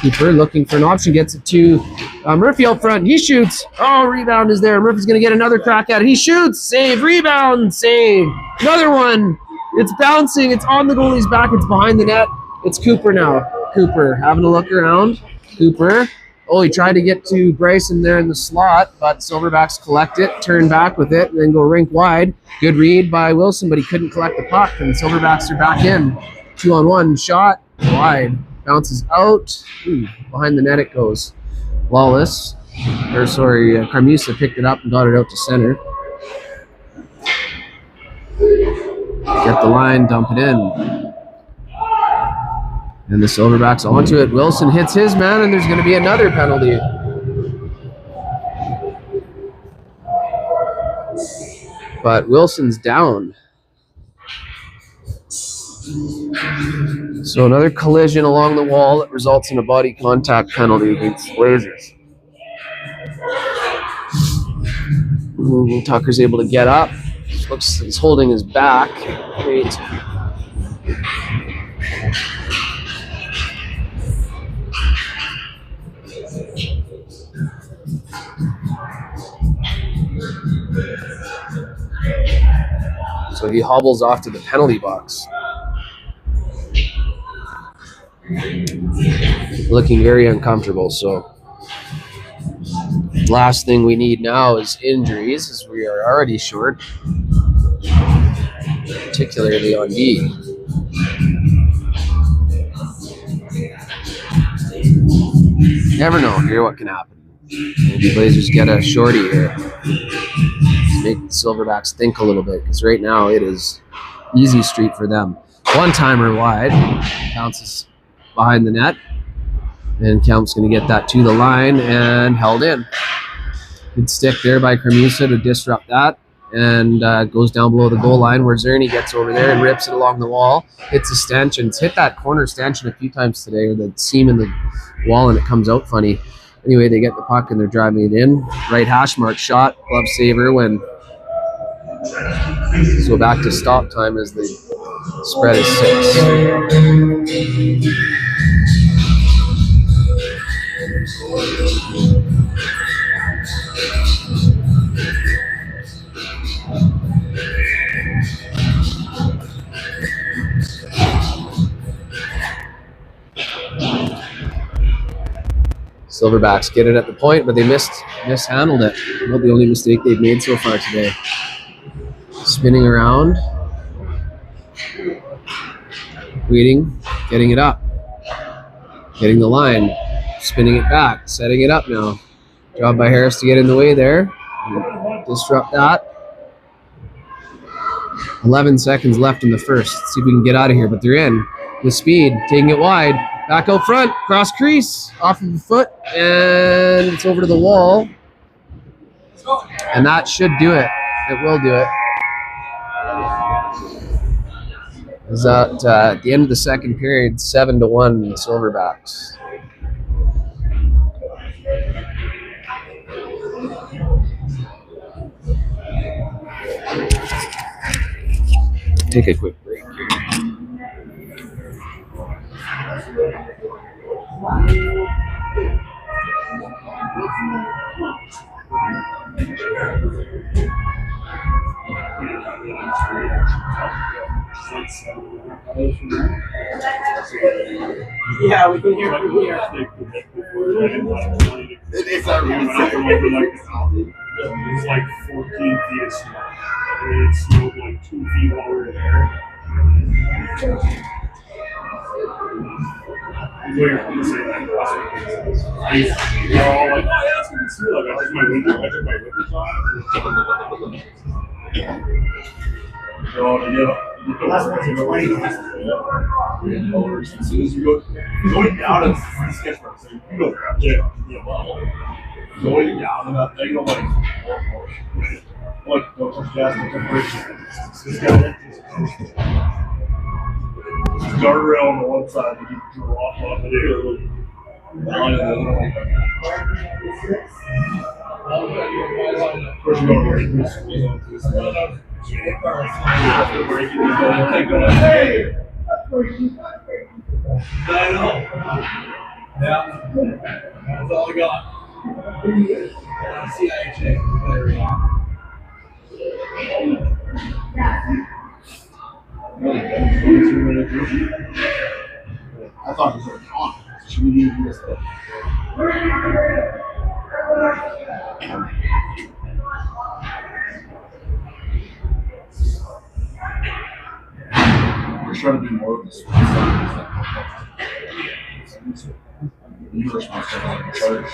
Cooper looking for an option, gets it to Murphy out front. He shoots. Oh, rebound is there. Murphy's going to get another crack at it. He shoots. Save. Rebound. Save. Another one. It's bouncing. It's on the goalie's back. It's behind the net. It's Cooper now. Cooper having a look around. Cooper. Oh, he tried to get to Bryson there in the slot, but Silverbacks collect it, turn back with it, and then go rink wide. Good read by Wilson, but he couldn't collect the puck, and Silverbacks are back in. 2-on-1 shot, wide. Bounces out. Ooh, behind the net it goes. Lawless, Carmusa picked it up and got it out to center. Get the line, dump it in. And the Silverbacks onto it. Wilson hits his man, and there's going to be another penalty. But Wilson's down. So another collision along the wall that results in a body contact penalty against the Blazers. Ooh, Tucker's able to get up. Looks like he's holding his back. Great. So he hobbles off to the penalty box. Looking very uncomfortable, so last thing we need now is injuries, as we are already short, particularly on D. Never know here what can happen. Maybe Blazers get a shorty here. Make the Silverbacks think a little bit, because right now it is easy street for them. One-timer wide, bounces behind the net, and Kemp's going to get that to the line and held in. Good stick there by Carmusa to disrupt that, and goes down below the goal line where Zerny gets over there and rips it along the wall. Hits a stanchion. It's hit that corner stanchion a few times today, or the seam in the wall, and it comes out funny. Anyway, they get the puck and they're driving it in. Right hash mark shot, glove saver win. So back to stop time as the spread is 6. Silverbacks get it at the point, but they mishandled it. Not the only mistake they've made so far today. Spinning around, waiting, getting it up, getting the line, spinning it back, setting it up now. Job by Harris to get in the way there, disrupt that. 11 seconds left in the first. Let's see if we can get out of here, but they're in with speed, taking it wide. Back out front, cross crease, off of the foot, and it's over to the wall. And that should do it. It will do it. Is that at the end of the second period, 7-1 Silverbacks. Take a quick break here. Yeah, we can hear from here. It's not really it's like 14 feet of snow. It snowed like 2 feet while we were there. We're all like, oh yeah, it's gonna be snow. I took my winters on. So, the last one's in the rain. As soon as you going down, it's sketch marks. So you go there. Yeah, well, going down and that thing, like, don't touch gas, don't touch brakes. This guy, guardrail on the one side, and you drop off it here. Of course, you go right through this. Hey! I know. Yeah. That's all I got. I thought it was already on. Should we need this thing? We're trying to do more of this. You were supposed to have a charge.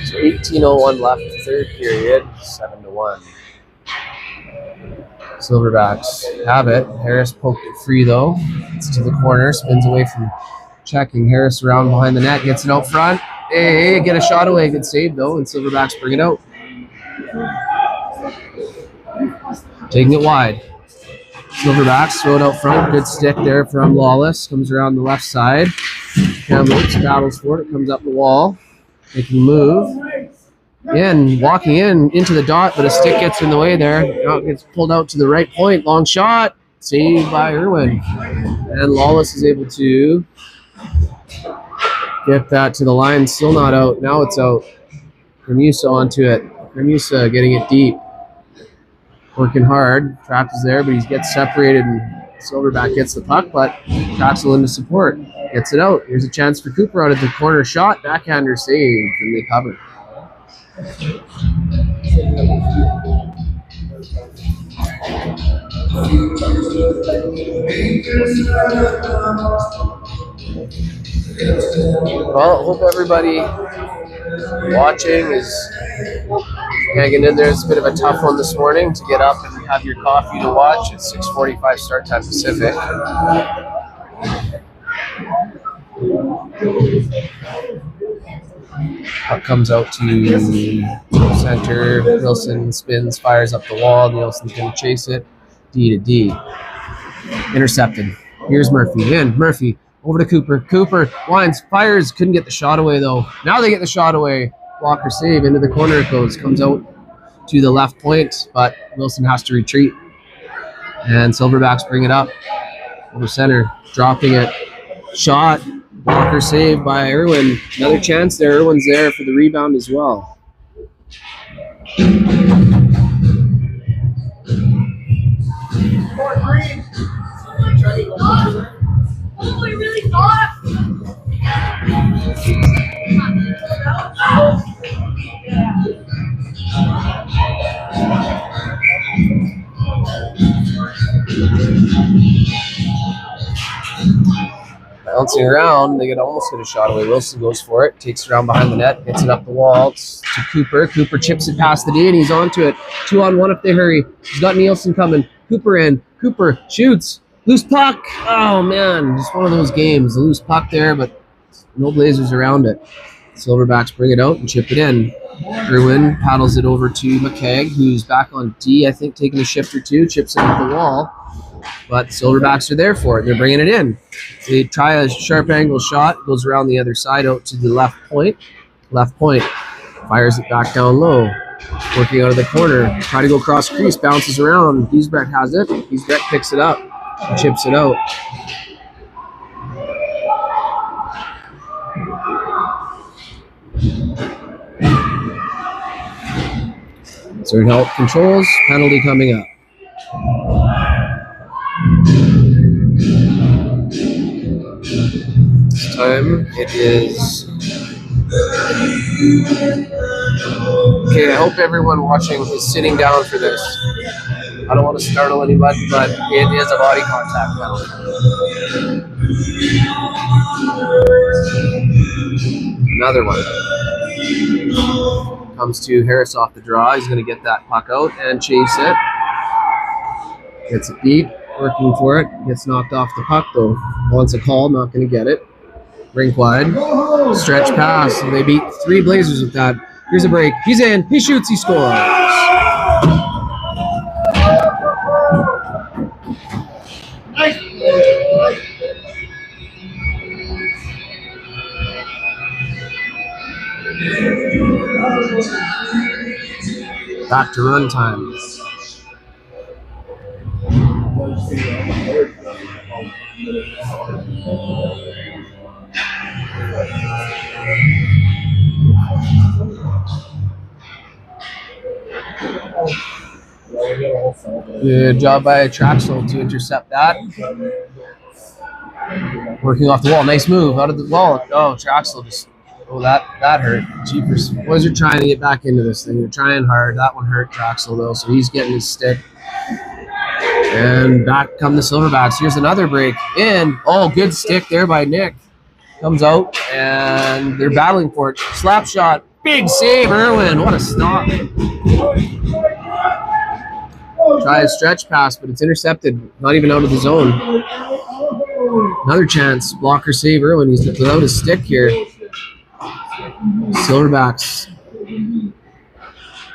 So 18:01 left, third period, 7-1. Silverbacks have it. Harris poked it free though. It's to the corner, spins away from checking. Harris around behind the net, gets it out front. Hey, get a shot away. Good save though, and Silverbacks bring it out. Taking it wide. Silverbacks throw it out front. Good stick there from Lawless. Comes around the left side. Kamloops battles for it. Comes up the wall. Making a move. Again, walking into the dot, but a stick gets in the way there. Now it gets pulled out to the right point. Long shot. Saved by Irwin. And Lawless is able to get that to the line. Still not out. Now it's out. Ramusa onto it. Ramusa getting it deep. Working hard. Trapp is there, but he gets separated and Silverback gets the puck, but Traxel into support. Gets it out. Here's a chance for Cooper out of the corner shot. Backhander saved, and they cover. Well, hope everybody watching is hanging in there. It's a bit of a tough one this morning to get up and have your coffee to watch. It's 6:45 start time Pacific. Puck comes out to center. Wilson spins, fires up the wall. Nielsen's going to chase it. D to D. Intercepted. Here's Murphy. In. Murphy. Over to Cooper. Cooper winds, fires. Couldn't get the shot away, though. Now they get the shot away. Blocker save. Into the corner it goes. Comes out to the left point, but Wilson has to retreat. And Silverbacks bring it up. Over center. Dropping it. Shot. Blocker save by Irwin. Another chance there. Irwin's there for the rebound as well. Oh, we really thought. Bouncing around, they almost get a shot away. Wilson goes for it, takes it around behind the net, gets it up the wall. It's to Cooper. Cooper chips it past the D, and he's onto it. 2-on-1 if they hurry. He's got Nielsen coming. Cooper in. Cooper shoots. Loose puck. Oh, man. Just one of those games. A loose puck there, but no Blazers around it. Silverbacks bring it out and chip it in. Irwin paddles it over to McKegg, who's back on D, I think, taking a shift or two, chips it up the wall. But Silverbacks are there for it. They're bringing it in. They try a sharp angle shot, goes around the other side out to the left point. Left point. Fires it back down low. Working out of the corner. Try to go across crease, bounces around. Giesbrecht has it. Giesbrecht picks it up, chips it out. Third help controls, penalty coming up. This time it is. Okay, I hope everyone watching is sitting down for this. I don't want to startle anybody, but it is a body contact penalty. Another one. Comes to Harris off the draw. He's going to get that puck out and chase it. Gets it deep, working for it. Gets knocked off the puck though. Wants a call, not going to get it. Rink wide. Stretch pass. They beat 3 Blazers with that. Here's a break. He's in. He shoots. He scores. Back to run time. Good job by Traxel to intercept that. Working off the wall. Nice move out of the wall. Oh, Traxel just... Oh, that hurt. Jeepers. Boys are trying to get back into this thing. They're trying hard. That one hurt Traxel, though, so he's getting his stick. And back come the Silverbacks. Here's another break. In. Oh, good stick there by Nick. Comes out, and they're battling for it. Slap shot. Big save, Irwin. What a stop. Try a stretch pass, but it's intercepted. Not even out of the zone. Another chance. Blocker save, Irwin. He's without his stick here. Silverbacks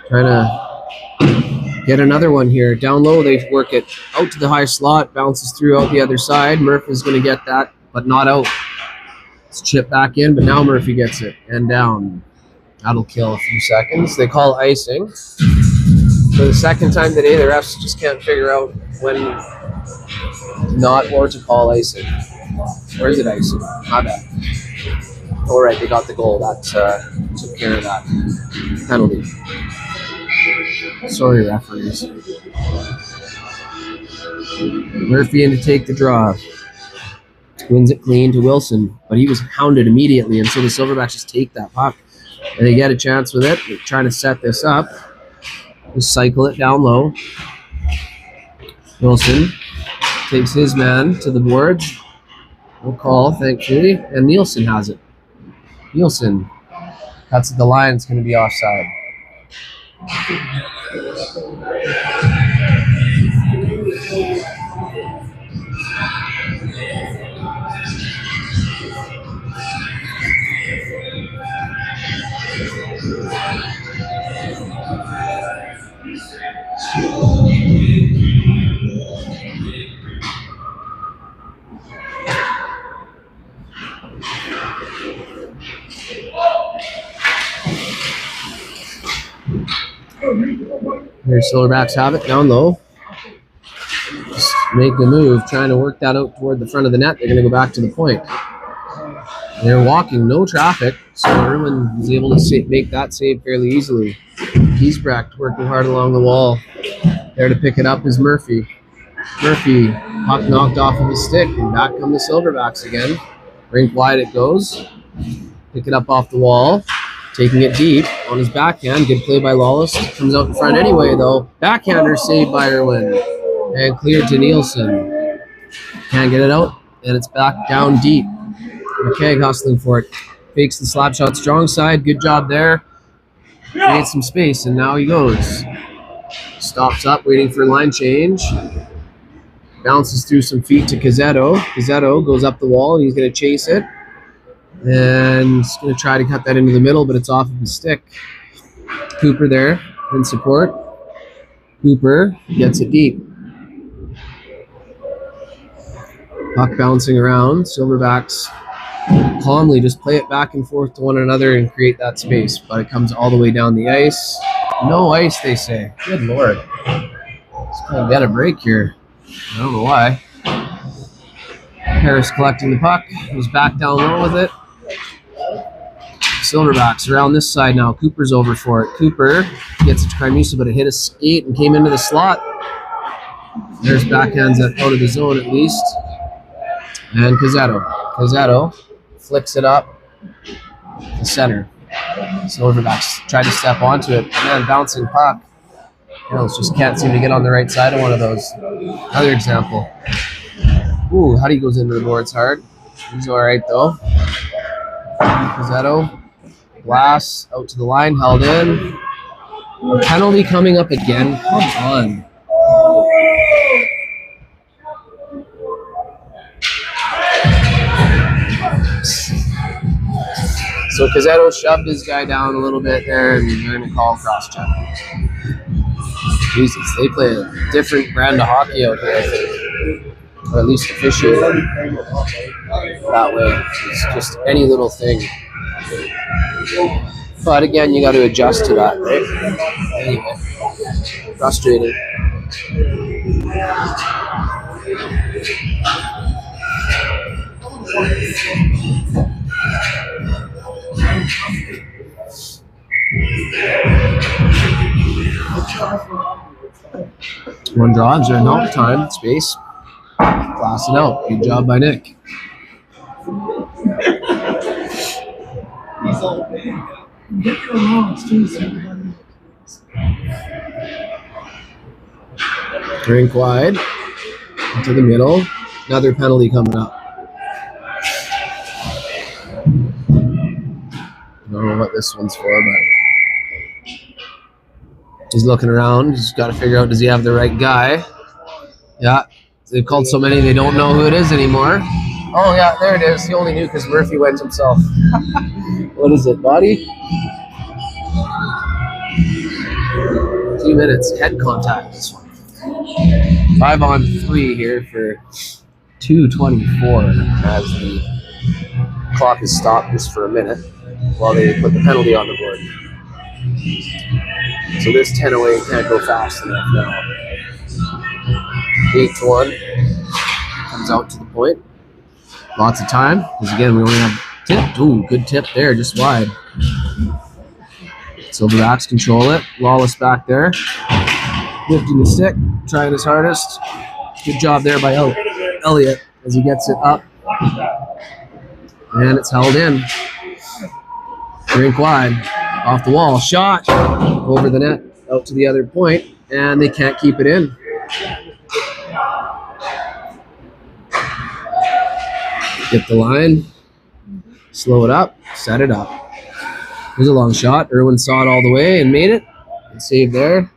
trying to get another one here. Down low, they work it out to the high slot, bounces through out the other side. Murphy is going to get that, but not out. It's chipped back in, but now Murphy gets it and down. That'll kill a few seconds. They call icing. For the second time today, the refs just can't figure out when not or to call icing. Or is it icing? My bad. All right, they got the goal. That took care of that penalty. Sorry, referees. Murphy in to take the draw. Wins it clean to Wilson, but he was hounded immediately, and so the Silverbacks just take that puck. And they get a chance with it. They're trying to set this up. Just cycle it down low. Wilson takes his man to the boards. No call, thankfully, and Nielsen has it. Nielsen cuts at the line. It's going to be offside. Here, Silverbacks have it down low. Just make the move, trying to work that out toward the front of the net. They're going to go back to the point. They're walking, no traffic, so Irwin was able to make that save fairly easily. Giesbrecht working hard along the wall. There to pick it up is Murphy. Murphy Puck knocked off of his stick, and back come the Silverbacks again. Rink wide it goes. Pick it up off the wall. Taking it deep on his backhand. Good play by Lawless. Comes out in front anyway, though. Backhander saved by Irwin. And cleared to Nielsen. Can't get it out. And it's back down deep. McKegg hustling for it. Fakes the slap shot strong side. Good job there. Made some space, and now he goes. Stops up, waiting for line change. Bounces through some feet to Cazzetto. Cazzetto goes up the wall, and he's going to chase it. And he's going to try to cut that into the middle, but it's off of his stick. Cooper there in support. Cooper gets it deep. Puck bouncing around. Silverbacks calmly just play it back and forth to one another and create that space, but it comes all the way down the ice. No ice, they say. Good Lord. Just kind of get a break here. I don't know why. Harris collecting the puck. Goes back down low with it. Silverbacks around this side now. Cooper's over for it. Cooper gets it to Krimusa, but it hit a skate and came into the slot. There's backhands out of the zone at least. And Cazzetto. Cazzetto flicks it up to center. Silverbacks tried to step onto it. Man, bouncing puck. Hills just can't seem to get on the right side of one of those. Another example. Ooh, Huddy goes into the boards hard. He's all right, though. Cazzetto. Glass out to the line, held in. A penalty coming up again. Come on. So Cazzetto shoved his guy down a little bit there, and they're going to call cross-check. Jesus, they play a different brand of hockey out here, I think. Or at least officiate that way. It's just any little thing. But again, you got to adjust to that, right? Anyway, frustrating. One draw, is there enough time, space? Glassing out. Good job by Nick. Drink wide. Into the middle. Another penalty coming up. I don't know what this one's for, but he's looking around. He's got to figure out, does he have the right guy? Yeah. They've called so many they don't know who it is anymore. Oh, yeah, there it is. He only knew because Murphy went himself. What is it, body? 2 minutes. Head contact this one. 5-on-3 here for 2:24 as the clock is stopped just for a minute while they put the penalty on the board. So this 10:08 can't go fast enough now. 8-1 comes out to the point. Lots of time because again we only have tip. Ooh, good tip there, just wide. Silverbacks control it. Lawless back there, lifting the stick, trying his hardest. Good job there by Elliott as he gets it up, and it's held in. Drink wide, off the wall, shot over the net, out to the other point, and they can't keep it in. Get the line, slow it up, set it up. Here's a long shot. Irwin saw it all the way and made it. Good save there.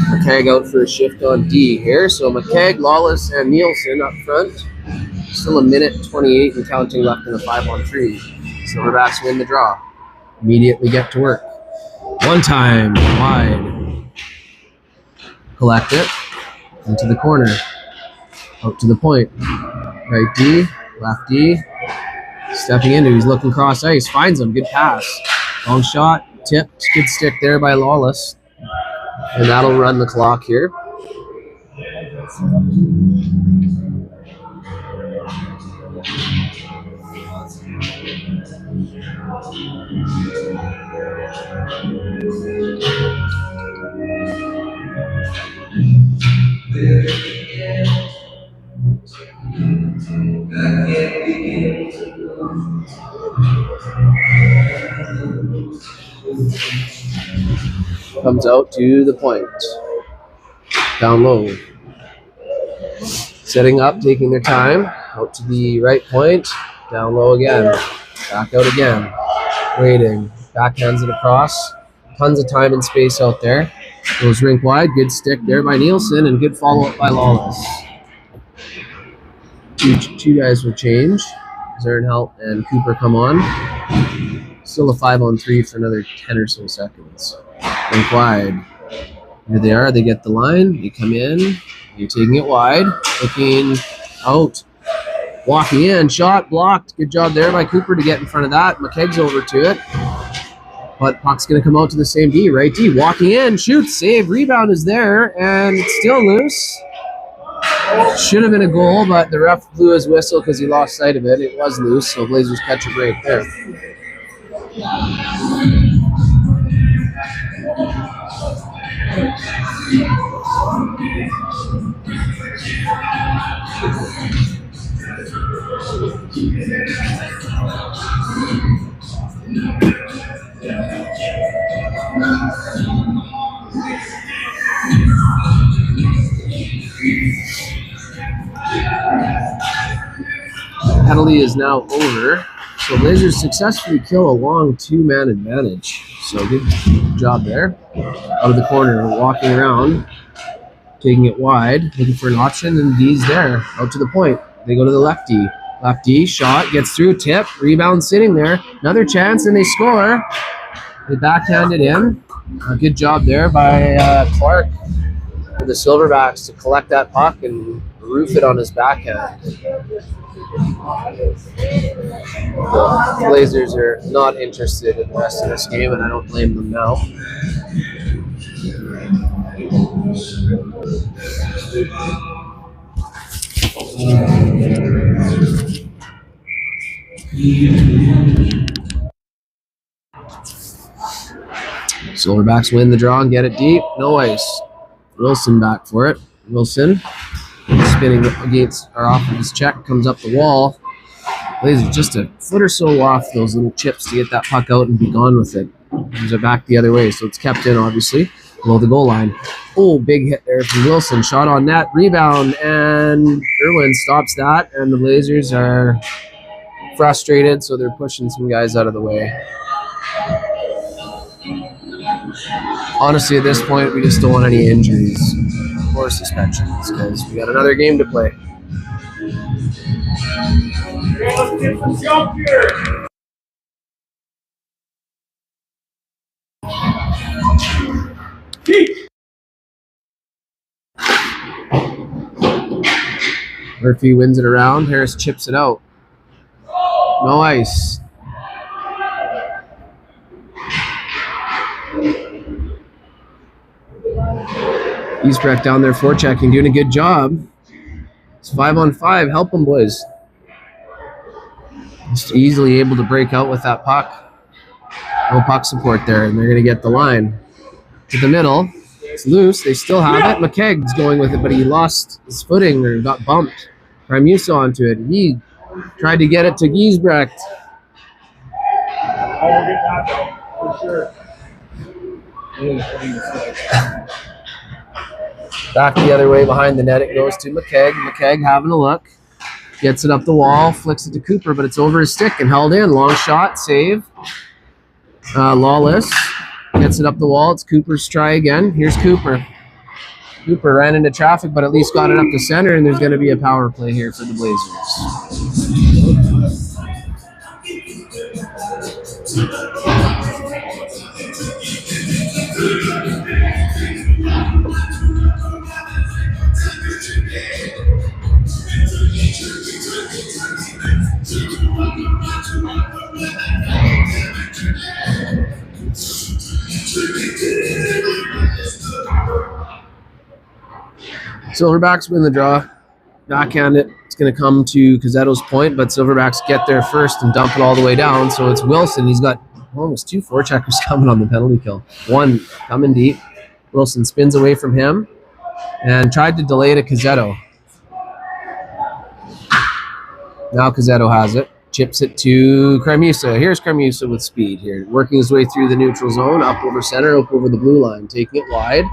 McKegg out for a shift on D here. So McKegg, Lawless, and Nielsen up front. Still 1:28 and counting left in a 5-on-3. Silverbacks win the draw. Immediately get to work. One time, wide. Collect it. Into the corner. Out to the point. Right D, left D. Stepping into, he's looking cross ice. Finds him, good pass. Long shot, tipped. Good stick there by Lawless. And that'll run the clock here. Comes out to the point. Down low. Setting up, taking their time. Out to the right point. Down low again. Back out again. Waiting. Backhands it across. Tons of time and space out there. Goes rink wide. Good stick there by Nielsen and good follow-up by Lawless. Two guys will change. Zernhelt and Cooper come on. Still a 5-on-3 for another 10 or so seconds. Rink wide. Here they are. They get the line. They come in. You're taking it wide. Looking out. Walking in. Shot blocked. Good job there by Cooper to get in front of that. McKegg's over to it. But puck's going to come out to the same D. Right D. Walking in. Shoots. Save. Rebound is there. And it's still loose. Should have been a goal, but the ref blew his whistle because he lost sight of it. It was loose, so Blazers catch a break there. Penalty is now over. So Blazers successfully kill a long two-man advantage. So good job there. Out of the corner, walking around, taking it wide, looking for an option, and D's there. Out to the point. They go to the lefty. Lefty, shot, gets through, tip, rebound sitting there. Another chance, and they score. They backhand it in. Good job there by Clark for the Silverbacks to collect that puck and roof it on his backhand. The Blazers are not interested in the rest of this game, and I don't blame them now. Silverbacks win the draw and get it deep. No ice. Wilson back for it. Wilson spinning against or off of his check, comes up the wall. Blazers just a foot or so off those little chips to get that puck out and be gone with it. These are back the other way, so it's kept in, obviously, below the goal line. Oh, big hit there from Wilson. Shot on net, rebound, and Irwin stops that, and the Blazers are frustrated, so they're pushing some guys out of the way. Honestly, at this point, we just don't want any injuries or suspensions because we got another game to play. Let's get some jump here. Murphy wins it around. Harris chips it out. No ice. Giesbrecht down there forechecking, doing a good job. It's 5-on-5. Help them, boys. Just easily able to break out with that puck. No puck support there, and they're going to get the line. To the middle. It's loose. They still have it. McKegg's going with it, but he lost his footing or got bumped. Ramusa onto it. He tried to get it to Giesbrecht. Oh, we'll get that though, for sure. Back the other way behind the net. It goes to McKegg. McKegg having a look. Gets it up the wall. Flicks it to Cooper, but it's over his stick and held in. Long shot. Save. Lawless. Gets it up the wall. It's Cooper's try again. Here's Cooper. Cooper ran into traffic, but at least got it up the center, and there's going to be a power play here for the Blazers. Silverbacks win the draw. Backhand it. It's going to come to Cazzetto's point, but Silverbacks get there first and dump it all the way down. So it's Wilson. He's got almost two forecheckers coming on the penalty kill. One coming deep. Wilson spins away from him. and tried to delay to Cazzetto. Now Cazzetto has it. Chips it to Cremusa. Here's Cremusa with speed here. Working his way through the neutral zone. Up over center. Up over the blue line. Taking it wide.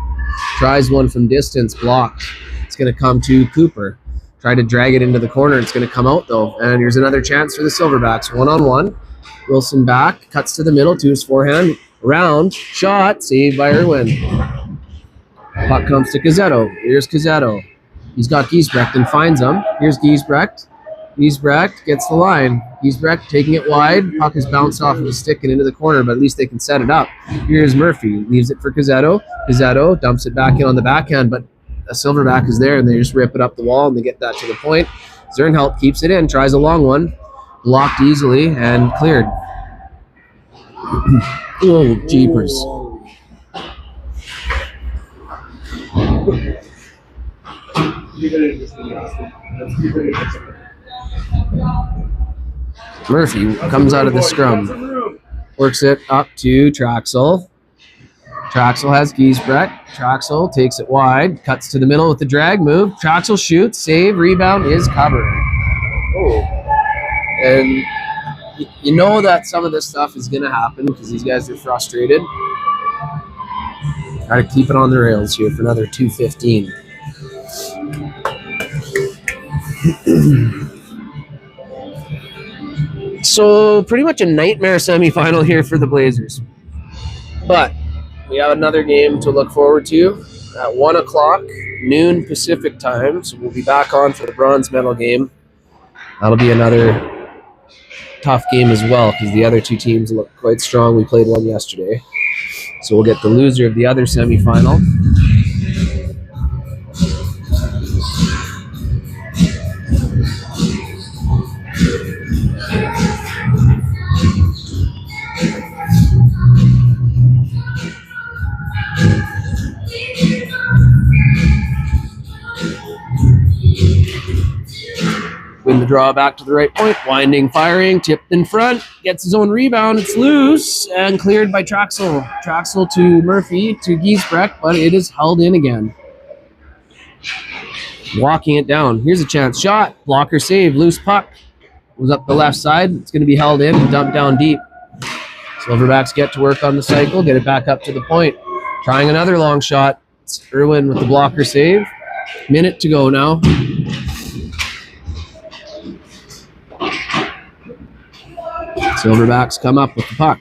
Tries one from distance. Blocked. It's going to come to Cooper. Try to drag it into the corner. It's going to come out though. And here's another chance for the Silverbacks. One-on-one. Wilson back. Cuts to the middle to his forehand. Round. Shot. Saved by Irwin. Puck comes to Cazzetto. Here's Cazzetto. He's got Giesbrecht and finds him. Here's Giesbrecht. Giesbrecht gets the line. Giesbrecht taking it wide. Puck is bounced off of the stick and into the corner, but at least they can set it up. Here's Murphy. Leaves it for Cazzetto. Cazzetto dumps it back in on the backhand, but a Silverback is there, and they just rip it up the wall, and they get that to the point. Zernhelp keeps it in. Tries a long one. Blocked easily and cleared. Oh, jeepers. Murphy comes out of the scrum. Works it up to Traxel. Traxel has Giesbrecht. Traxel takes it wide. Cuts to the middle with the drag move. Traxel shoots. Save. Rebound is covered. Oh. And you know that some of this stuff is going to happen because these guys are frustrated. Try to keep it on the rails here for another 2:15. So pretty much a nightmare semifinal here for the Blazers. But we have another game to look forward to at 1 o'clock, noon Pacific time. So we'll be back on for the bronze medal game. That'll be another tough game as well because the other two teams look quite strong. We played one yesterday. So we'll get the loser of the other semifinal. Win the draw back to the right point. Winding, firing, tipped in front. Gets his own rebound. It's loose and cleared by Traxel. Traxel to Murphy to Giesbrecht, but it is held in again. Walking it down. Here's a chance. Shot. Blocker save. Loose puck. Was up the left side. It's going to be held in and dumped down deep. Silverbacks get to work on the cycle. Get it back up to the point. Trying another long shot. It's Irwin with the blocker save. Minute to go now. Silverbacks come up with the puck.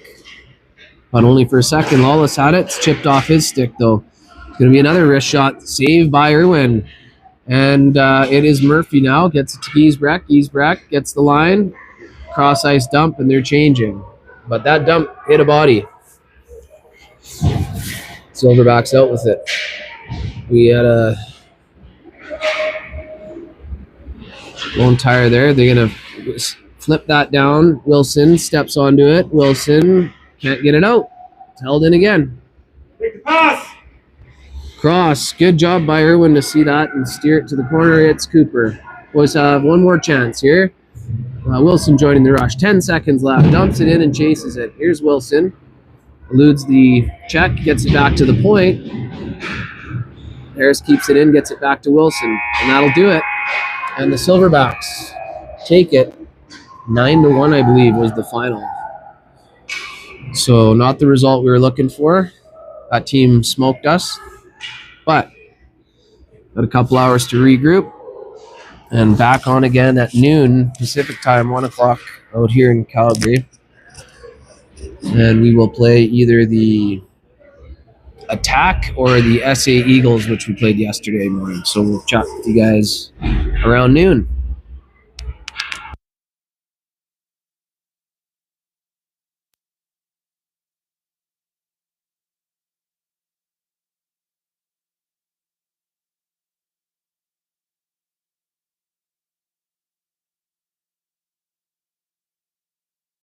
But only for a second. Lawless had it. It's chipped off his stick, though. It's going to be another wrist shot. Saved by Irwin. And it is Murphy now. Gets it to Giesbrecht. Giesbrecht gets the line. Cross-ice dump, and they're changing. But that dump hit a body. Silverbacks out with it. We had a lone tire there. They're going to flip that down. Wilson steps onto it. Wilson can't get it out. It's held in again. Take the pass. Cross. Good job by Irwin to see that and steer it to the corner. It's Cooper. Boys have one more chance here. Wilson joining the rush. 10 seconds left. Dumps it in and chases it. Here's Wilson. Eludes the check. Gets it back to the point. Harris keeps it in. Gets it back to Wilson. And that'll do it. And the Silverbacks take it. 9-1, I believe, was the final. So not the result we were looking for. That team smoked us. But got a couple hours to regroup. And back on again at noon Pacific time, 1 o'clock out here in Calgary. And we will play either the Attack or the SA Eagles, which we played yesterday morning. So we'll chat with you guys around noon.